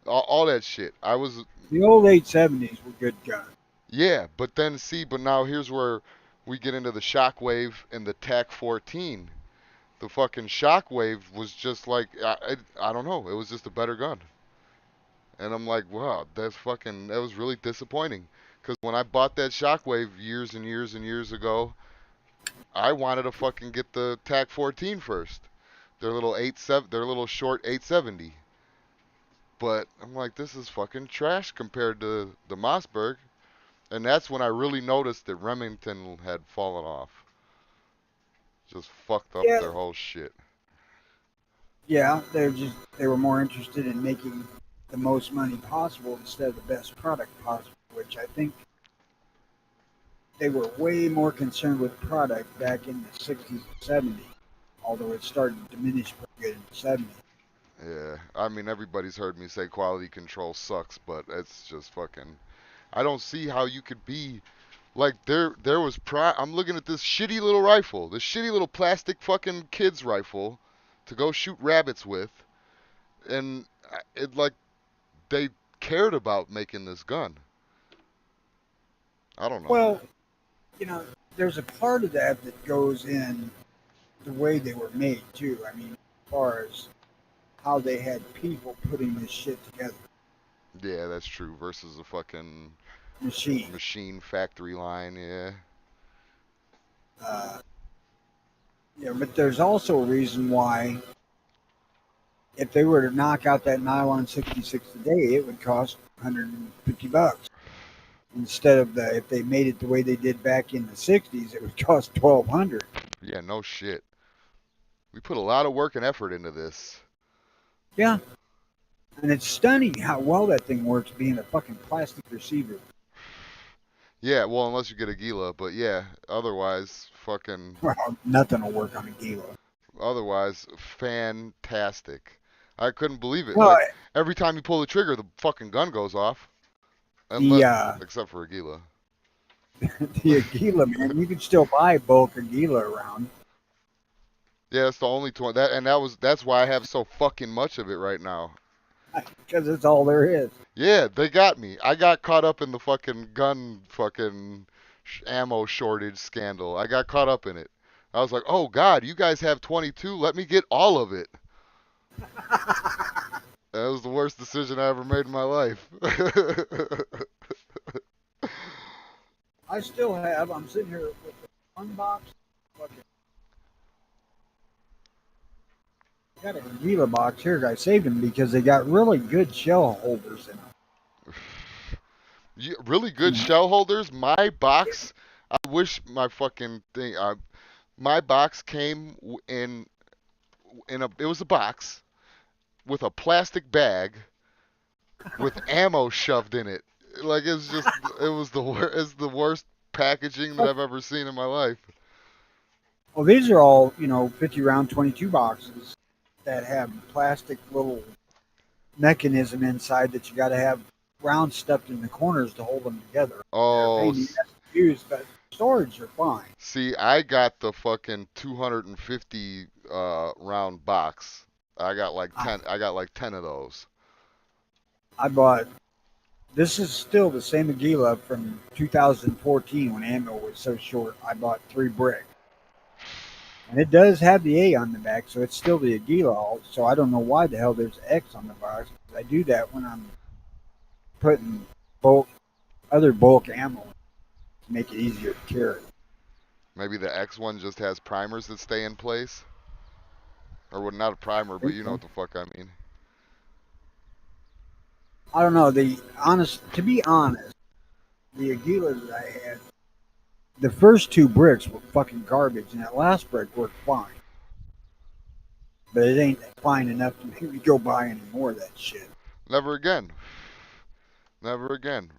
all that shit. I was, The old 870s were good guns. yeah, but then see, but now here's where we get into the Shockwave and the TAC 14. The fucking Shockwave was just like, I don't know, it was just a better gun. And I'm like, wow, that was really disappointing. Because when I bought that Shockwave years and years and years ago, I wanted to fucking get the TAC 14 first. Their little short 870. But I'm like, this is fucking trash compared to the Mossberg. And that's when I really noticed that Remington had fallen off. Just fucked up Yeah, their whole shit. yeah, they were more interested in making the most money possible instead of the best product possible, which I think they were way more concerned with product back in the 60s and 70s, although it started to diminish pretty good in the 70s. Yeah, I mean everybody's heard me say quality control sucks, but it's just fucking. I don't see how you could be like there was I'm looking at this shitty little rifle, this shitty little plastic fucking kid's rifle to go shoot rabbits with, and it like they cared about making this gun. I don't know. Well, you know, there's a part of that that goes in the way they were made too. I mean, as far as how they had people putting this shit together, Yeah, that's true. Versus a fucking machine. machine factory line. Yeah. Uh, yeah, but there's also a reason why if they were to knock out that nylon 66 today, it would cost $150 instead of if they made it the way they did back in the 60s, it would cost 1200. Yeah, no shit. We put a lot of work and effort into this. Yeah, and it's stunning how well that thing works being a fucking plastic receiver. Yeah, well, unless you get a Gila, but yeah, otherwise, fucking, Well, nothing will work on a Gila. otherwise, fantastic. I couldn't believe it. Well, Like, every time you pull the trigger, the fucking gun goes off. the Unless, except for a Gila. the Agila, man, you can still buy bulk Agila around. Yeah, that's the only that's why I have so fucking much of it right now. Because it's all there is. Yeah, they got me. I got caught up in the fucking gun fucking ammo shortage scandal. I got caught up in it. I was like, "Oh God, you guys have 22. Let me get all of it." That was the worst decision I ever made in my life. I still have. I'm sitting here with the unboxed fucking. Got a Agila box here. I saved them because they got really good shell holders in them. Really good shell holders. My box. I wish my fucking thing. My box came in a. It was a box with a plastic bag with ammo shoved in it. Like it's just. It was the worst. It's the worst packaging that I've ever seen in my life. Well, these are all 50 round 22 boxes that have plastic little mechanism inside that you got to have rounds stuffed in the corners to hold them together. They're a Oh, pain in the ass to use, but storage are fine. see, I got the fucking 250 round box. I got like 10. I got like 10 of those. I bought. This is still the same Agila from 2014 when ammo was so short. I bought 3 bricks. And it does have the A on the back, so it's still the Agila. So I don't know why the hell there's X on the box. I do that when I'm putting other bulk ammo to make it easier to carry. Maybe the X one just has primers that stay in place. Or well, not a primer, but you know what the fuck I mean. I don't know. To be honest, the Aguilas that I had, the first 2 bricks were fucking garbage, and that last brick worked fine. But it ain't fine enough to make me go buy any more of that shit. Never again. Never again.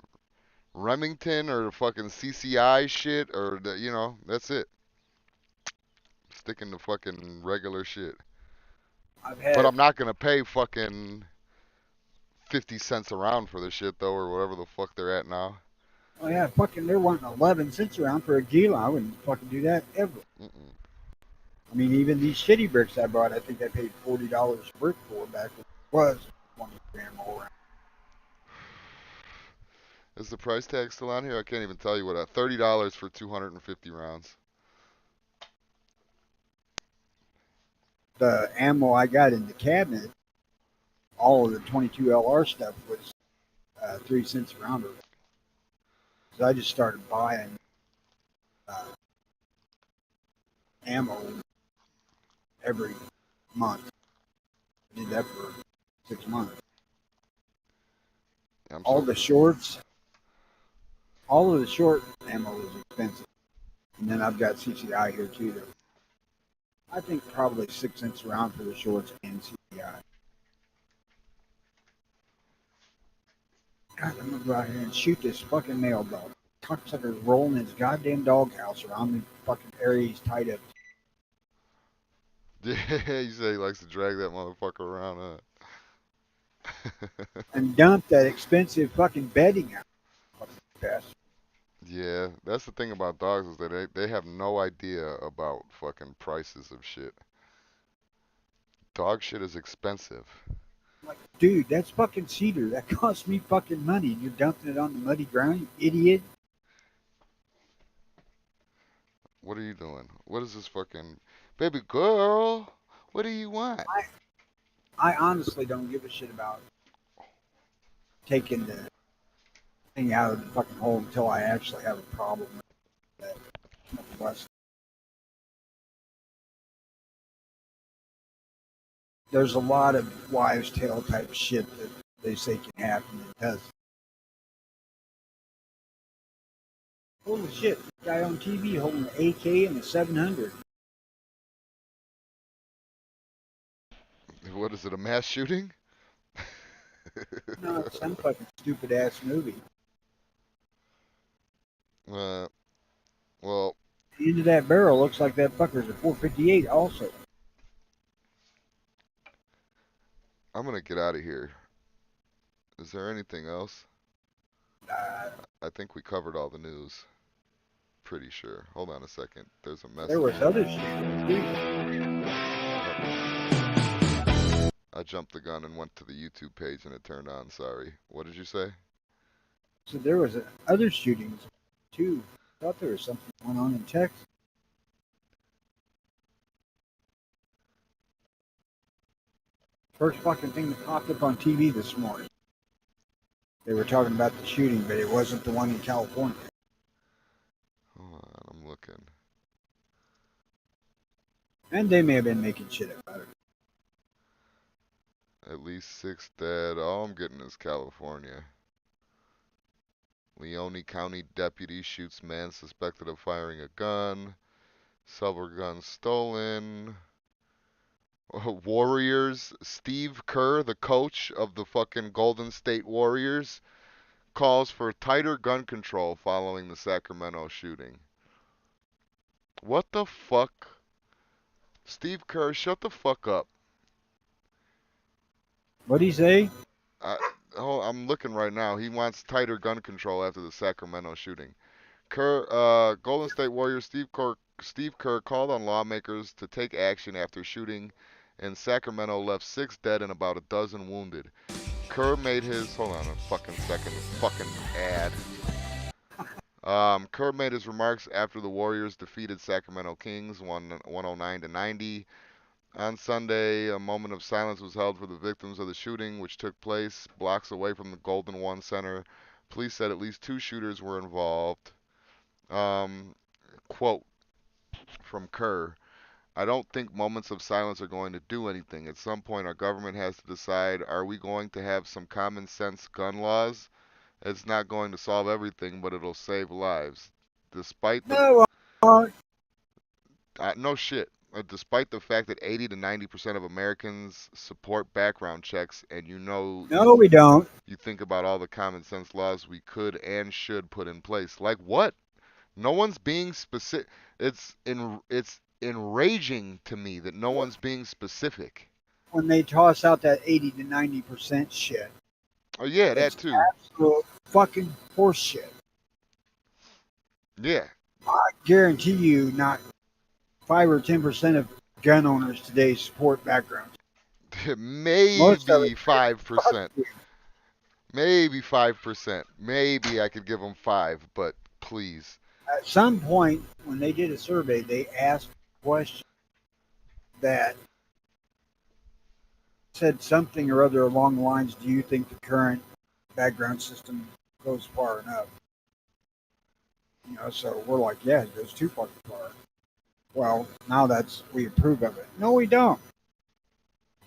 Remington or the fucking CCI shit or that's it. Sticking to fucking regular shit. I've But had, I'm not gonna pay fucking 50 cents a round for this shit though, or whatever the fuck they're at now. oh yeah, fucking, they're wanting 11 cents around for a Gila. I wouldn't fucking do that ever. Mm-mm. I mean, even these shitty bricks I bought, I think I paid $40 a brick for back when it was 20 gram all around. Is the price tag still on here? I can't even tell you what. $30 for 250 rounds. The ammo I got in the cabinet, all of the 22 LR stuff was 3 cents a round. So I just started buying ammo every month. I did that for 6 months. All of the short ammo is expensive. And then I've got CCI here too. Though. I think probably 6 cents around for the shorts and CCI. God, I'm gonna go out here and shoot this fucking male dog. Cocksucker's rolling his goddamn doghouse around the fucking area he's tied up. Yeah, you say he likes to drag that motherfucker around, huh? And dump that expensive fucking bedding out. Fucking bastard. Yeah, that's the thing about dogs is that they have no idea about fucking prices of shit. Dog shit is expensive. Like, dude, that's fucking cedar. That cost me fucking money. And you're dumping it on the muddy ground, you idiot. What are you doing? What is this fucking baby girl? What do you want? I honestly don't give a shit about taking the thing out of the fucking hole until I actually have a problem with that. There's a lot of wives' tale type shit that they say can happen and it does. Holy shit, guy on TV holding an AK and a 700. What is it, a mass shooting? No, it's some fucking stupid ass movie. Well, The end of that barrel looks like that fucker's a 458 also. I'm gonna get out of here. Is there anything else? I think we covered all the news. Pretty sure. Hold on a second. There's a message. There was other shit too. I jumped the gun and went to the YouTube page and it turned on. Sorry. What did you say? So there was other shootings too. I thought there was something going on in Texas. First fucking thing that popped up on TV this morning. They were talking about the shooting, but it wasn't the one in California. Hold on, I'm looking. And they may have been making shit about it. At least 6 dead. All I'm getting is California. Leone County deputy shoots man suspected of firing a gun. Silver gun stolen. Warriors. Steve Kerr, the coach of the fucking Golden State Warriors, calls for tighter gun control following the Sacramento shooting. What the fuck? Steve Kerr, shut the fuck up. What'd he say? I'm looking right now. He wants tighter gun control after the Sacramento shooting. Golden State Warriors Steve Kerr called on lawmakers to take action after shooting in Sacramento left 6 dead and about a dozen wounded. Kerr made his hold on a fucking second, fucking ad. Kerr made his remarks after the Warriors defeated Sacramento Kings 109-90. On Sunday, a moment of silence was held for the victims of the shooting, which took place blocks away from the Golden One Center. Police said at least 2 shooters were involved. Quote from Kerr, I don't think moments of silence are going to do anything. At some point, our government has to decide, are we going to have some common sense gun laws? It's not going to solve everything, but it'll save lives. Despite the... No shit. Despite the fact that 80 to 90% of Americans support background checks, and No, we don't. You think about all the common sense laws we could and should put in place. Like what? No one's being specific. It's enraging to me that no one's being specific. When they toss out that 80 to 90% shit. Oh yeah, that too. Absolute fucking horse shit. Yeah. I guarantee you, not 5 or 10% of gun owners today support background. Maybe 5%. Maybe 5%. Maybe I could give them 5, but please. At some point, when they did a survey, they asked a question that said something or other along the lines, do you think the current background system goes far enough? So we're like, yeah, it goes too fucking far. Well, now we approve of it. No, we don't.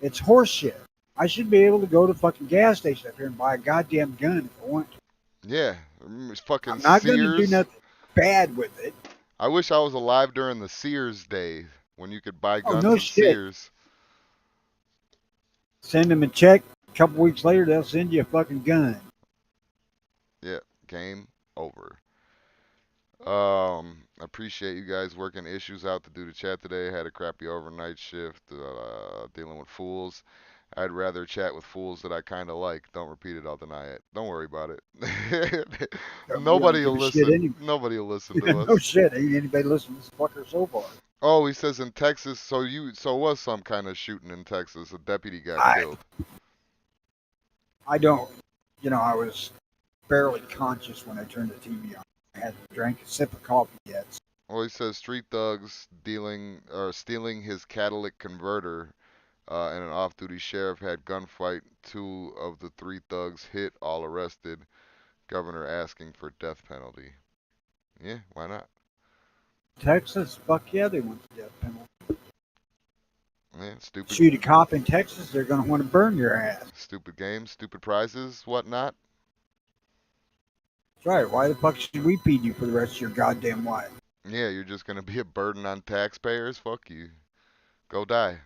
It's horse shit. I should be able to go to the fucking gas station up here and buy a goddamn gun if I want to. Yeah, it's fucking I'm not going to do Sears. nothing bad with it. I wish I was alive during the Sears days when you could buy Oh, guns no in shit. Sears. Send them a check. A couple weeks later, they'll send you a fucking gun. Yeah, game over. I appreciate you guys working issues out to do the chat today. Had a crappy overnight shift, dealing with fools. I'd rather chat with fools that I kind of like. Don't repeat it, I'll deny it. Don't worry about it. We don't Nobody give will a shit listen. anyway. Nobody will listen to No us. shit. Ain't anybody listening to this fucker so far. Oh, he says in Texas. So was some kind of shooting in Texas. A deputy got killed. I don't. I was barely conscious when I turned the TV on. I hadn't drank a sip of coffee yet. Well, he says street thugs stealing his catalytic converter, and an off-duty sheriff had gunfight. Two of the three thugs hit, all arrested. Governor asking for death penalty. Yeah, why not? Texas, fuck yeah, they want the death penalty. Man, stupid. Shoot a cop in Texas, they're going to want to burn your ass. Stupid games, stupid prizes, whatnot. That's right. Why the fuck should we feed you for the rest of your goddamn life? Yeah, you're just gonna be a burden on taxpayers. Fuck you. Go die.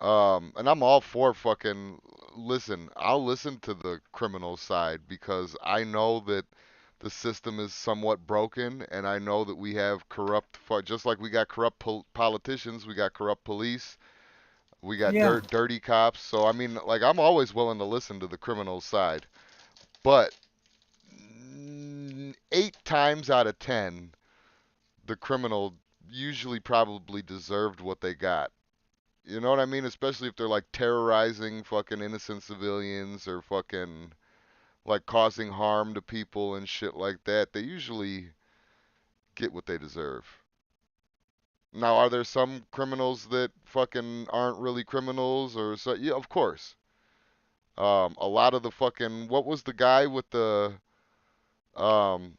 And I'm all for fucking. Listen, I'll listen to the criminal side because I know that the system is somewhat broken, and I know that we have corrupt, just like we got corrupt politicians, we got corrupt police, we got Yeah. dirty cops. So I mean, like, I'm always willing to listen to the criminal side, but 8 times out of 10, the criminal usually probably deserved what they got. You know what I mean? Especially if they're like terrorizing fucking innocent civilians or fucking like causing harm to people and shit like that. They usually get what they deserve. Now, are there some criminals that fucking aren't really criminals or so? Yeah, of course. A lot of the fucking what was the guy with the um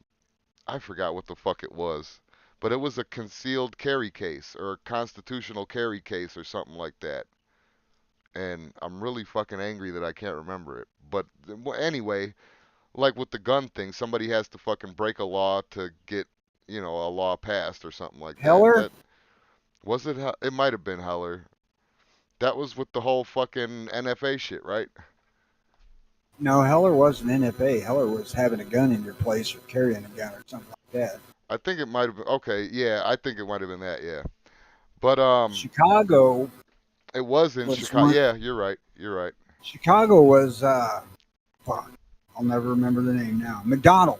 I forgot what the fuck it was, but it was a concealed carry case or a constitutional carry case or something like that. And I'm really fucking angry that I can't remember it. But anyway, like with the gun thing, somebody has to fucking break a law to get, a law passed or something like that. Heller? That was it. It might have been Heller. That was with the whole fucking NFA shit, right? No, Heller wasn't NFA. Heller was having a gun in your place or carrying a gun or something like that. I think it might have been. Okay, yeah, I think it might have been that. Yeah, but Chicago it was in was Chicago. one. Yeah, you're right. You're right. Chicago was fuck. I'll never remember the name now. McDonald.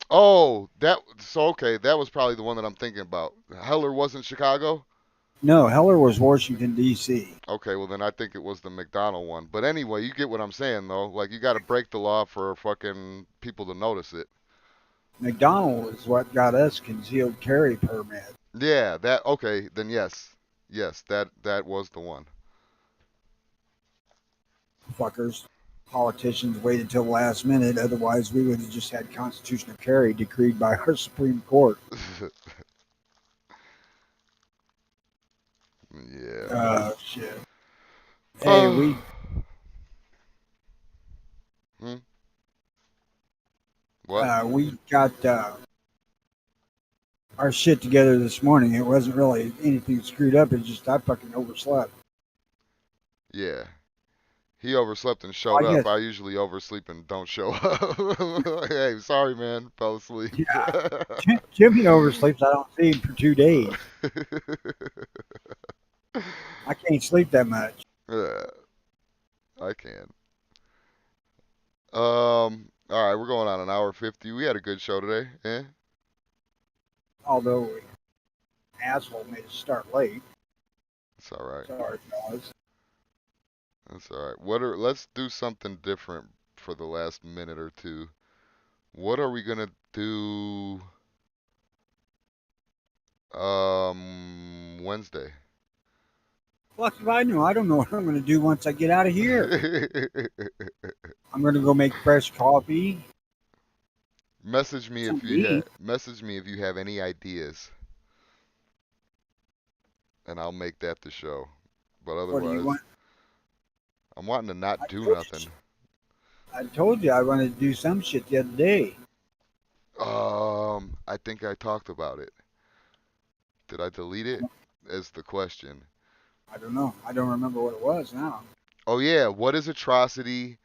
Oh, okay. That was probably the one that I'm thinking about. Heller wasn't Chicago. No, Heller was Washington D.C. Okay, well then I think it was the McDonald one. But anyway, you get what I'm saying though. Like you got to break the law for fucking people to notice it. McDonald is what got us concealed carry permit. Yeah, that okay, then yes. Yes, that was the one. Fuckers. Politicians waited till the last minute, otherwise we would have just had constitutional carry decreed by our Supreme Court. Yeah. Oh shit. Hey, we What? we got our shit together this morning. It wasn't really anything screwed up. It's just I fucking overslept. Yeah. He overslept and showed I up. guess. I usually oversleep and don't show up. Hey, sorry, man. Fell asleep. Yeah. Jimmy oversleeps. I don't see him for 2 days. I can't sleep that much. Yeah, I can. All right, we're going on an hour 50. We had a good show today. Eh? Although asshole made us start late. It's all right. Sorry, fellas. That's all right. Let's do something different for the last minute or two. What are we gonna do Wednesday? Fuck if I know. I don't know what I'm going to do once I get out of here. I'm going to go make fresh coffee. Message me if you have any ideas, and I'll make that the show. But What do you otherwise, want? I'm wanting to not I do told nothing. I told you I wanted to do some shit the other day. I think I talked about it. Did I delete it? Is the question. I don't know. I don't remember what it was now. Oh yeah, what is atrocity,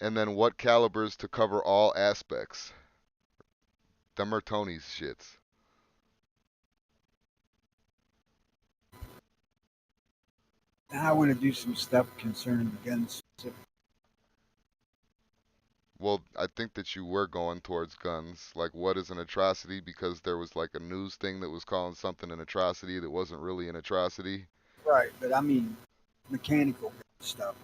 and then what calibers to cover all aspects? Them are Tony's shits. Now I want to do some stuff concerning guns. Well, I think that you were going towards guns. Like, what is an atrocity? Because there was like a news thing that was calling something an atrocity that wasn't really an atrocity. Right, but I mean mechanical gun stuff.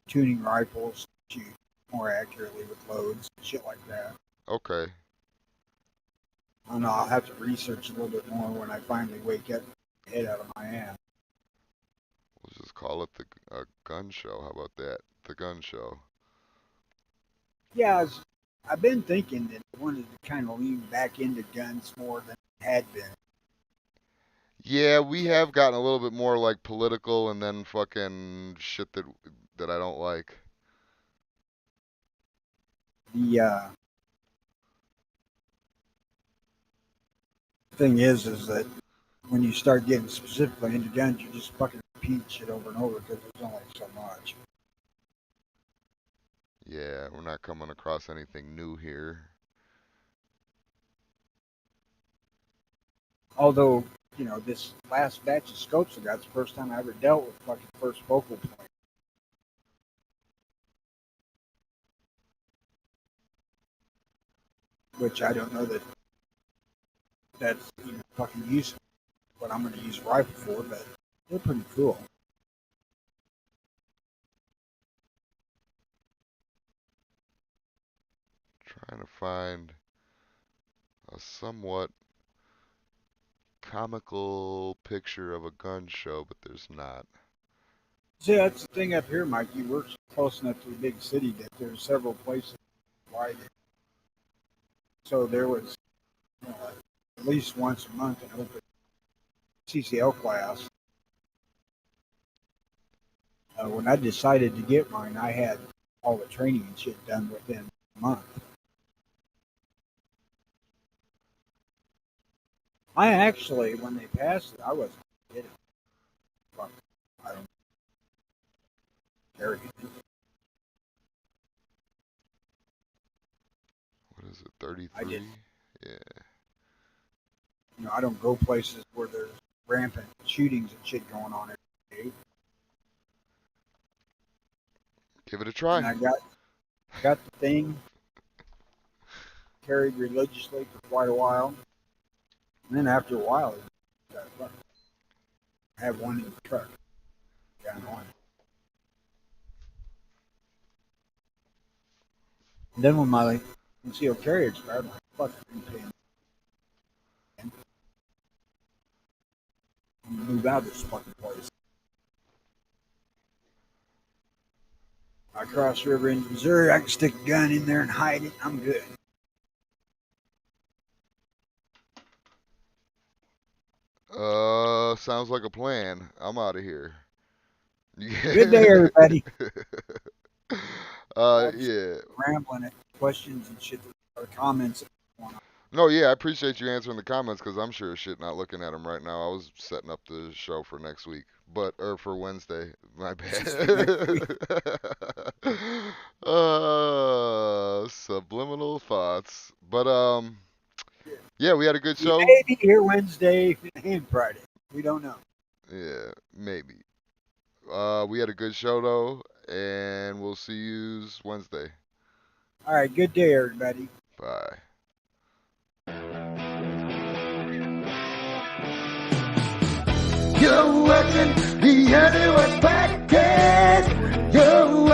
Tuning rifles, shoot more accurately with loads, shit like that. Okay. I don't know. I'll have to research a little bit more when I finally wake up, head out of my ass. We'll just call it the gun show. How about that? The gun show. Yeah, I've been thinking that I wanted to kind of lean back into guns more than it had been. Yeah, we have gotten a little bit more like political and then fucking shit that I don't like. The thing is that when you start getting specifically into guns, you just fucking repeat shit over and over because there's only so much. Yeah, we're not coming across anything new here. Although, you know, this last batch of scopes I got, the first time I ever dealt with fucking first focal point. Which I don't know that that's even fucking useful. What I'm going to use a rifle for, but they're pretty cool. Trying to find a somewhat comical picture of a gun show, but there's not. See, that's the thing up here, Mike. You work close enough to the big city that there's several places wide. So there was, you know, at least once a month an open CCL class. When I decided to get mine, I had all the training and shit done within a month. I actually, when they passed it, I wasn't kidding. Fuck, I don't care. What is it, I 33? did. Yeah. You know, I don't go places where there's rampant shootings and shit going on every day. Give it a And try. I got the thing carried religiously for quite a while. And then after a while, I have one in the truck. Down on. And then when my concealed carry expired, I'm like, fuck, I'm paying. Move out of this fucking place. I cross the river into Missouri, I can stick a gun in there and hide it. I'm good. Sounds like a plan. I'm out of here. Good day, everybody. Yeah. Rambling at questions and shit or comments. No, yeah, I appreciate you answering the comments because I'm sure as shit not looking at them right now. I was setting up the show for next week, or for Wednesday. My bad. Subliminal thoughts. But yeah, we had a good show. Maybe here Wednesday and Friday. We don't know. Yeah, maybe. We had a good show though, and we'll see you Wednesday. All right, good day, everybody. Bye. You're watching the NWP podcast. You're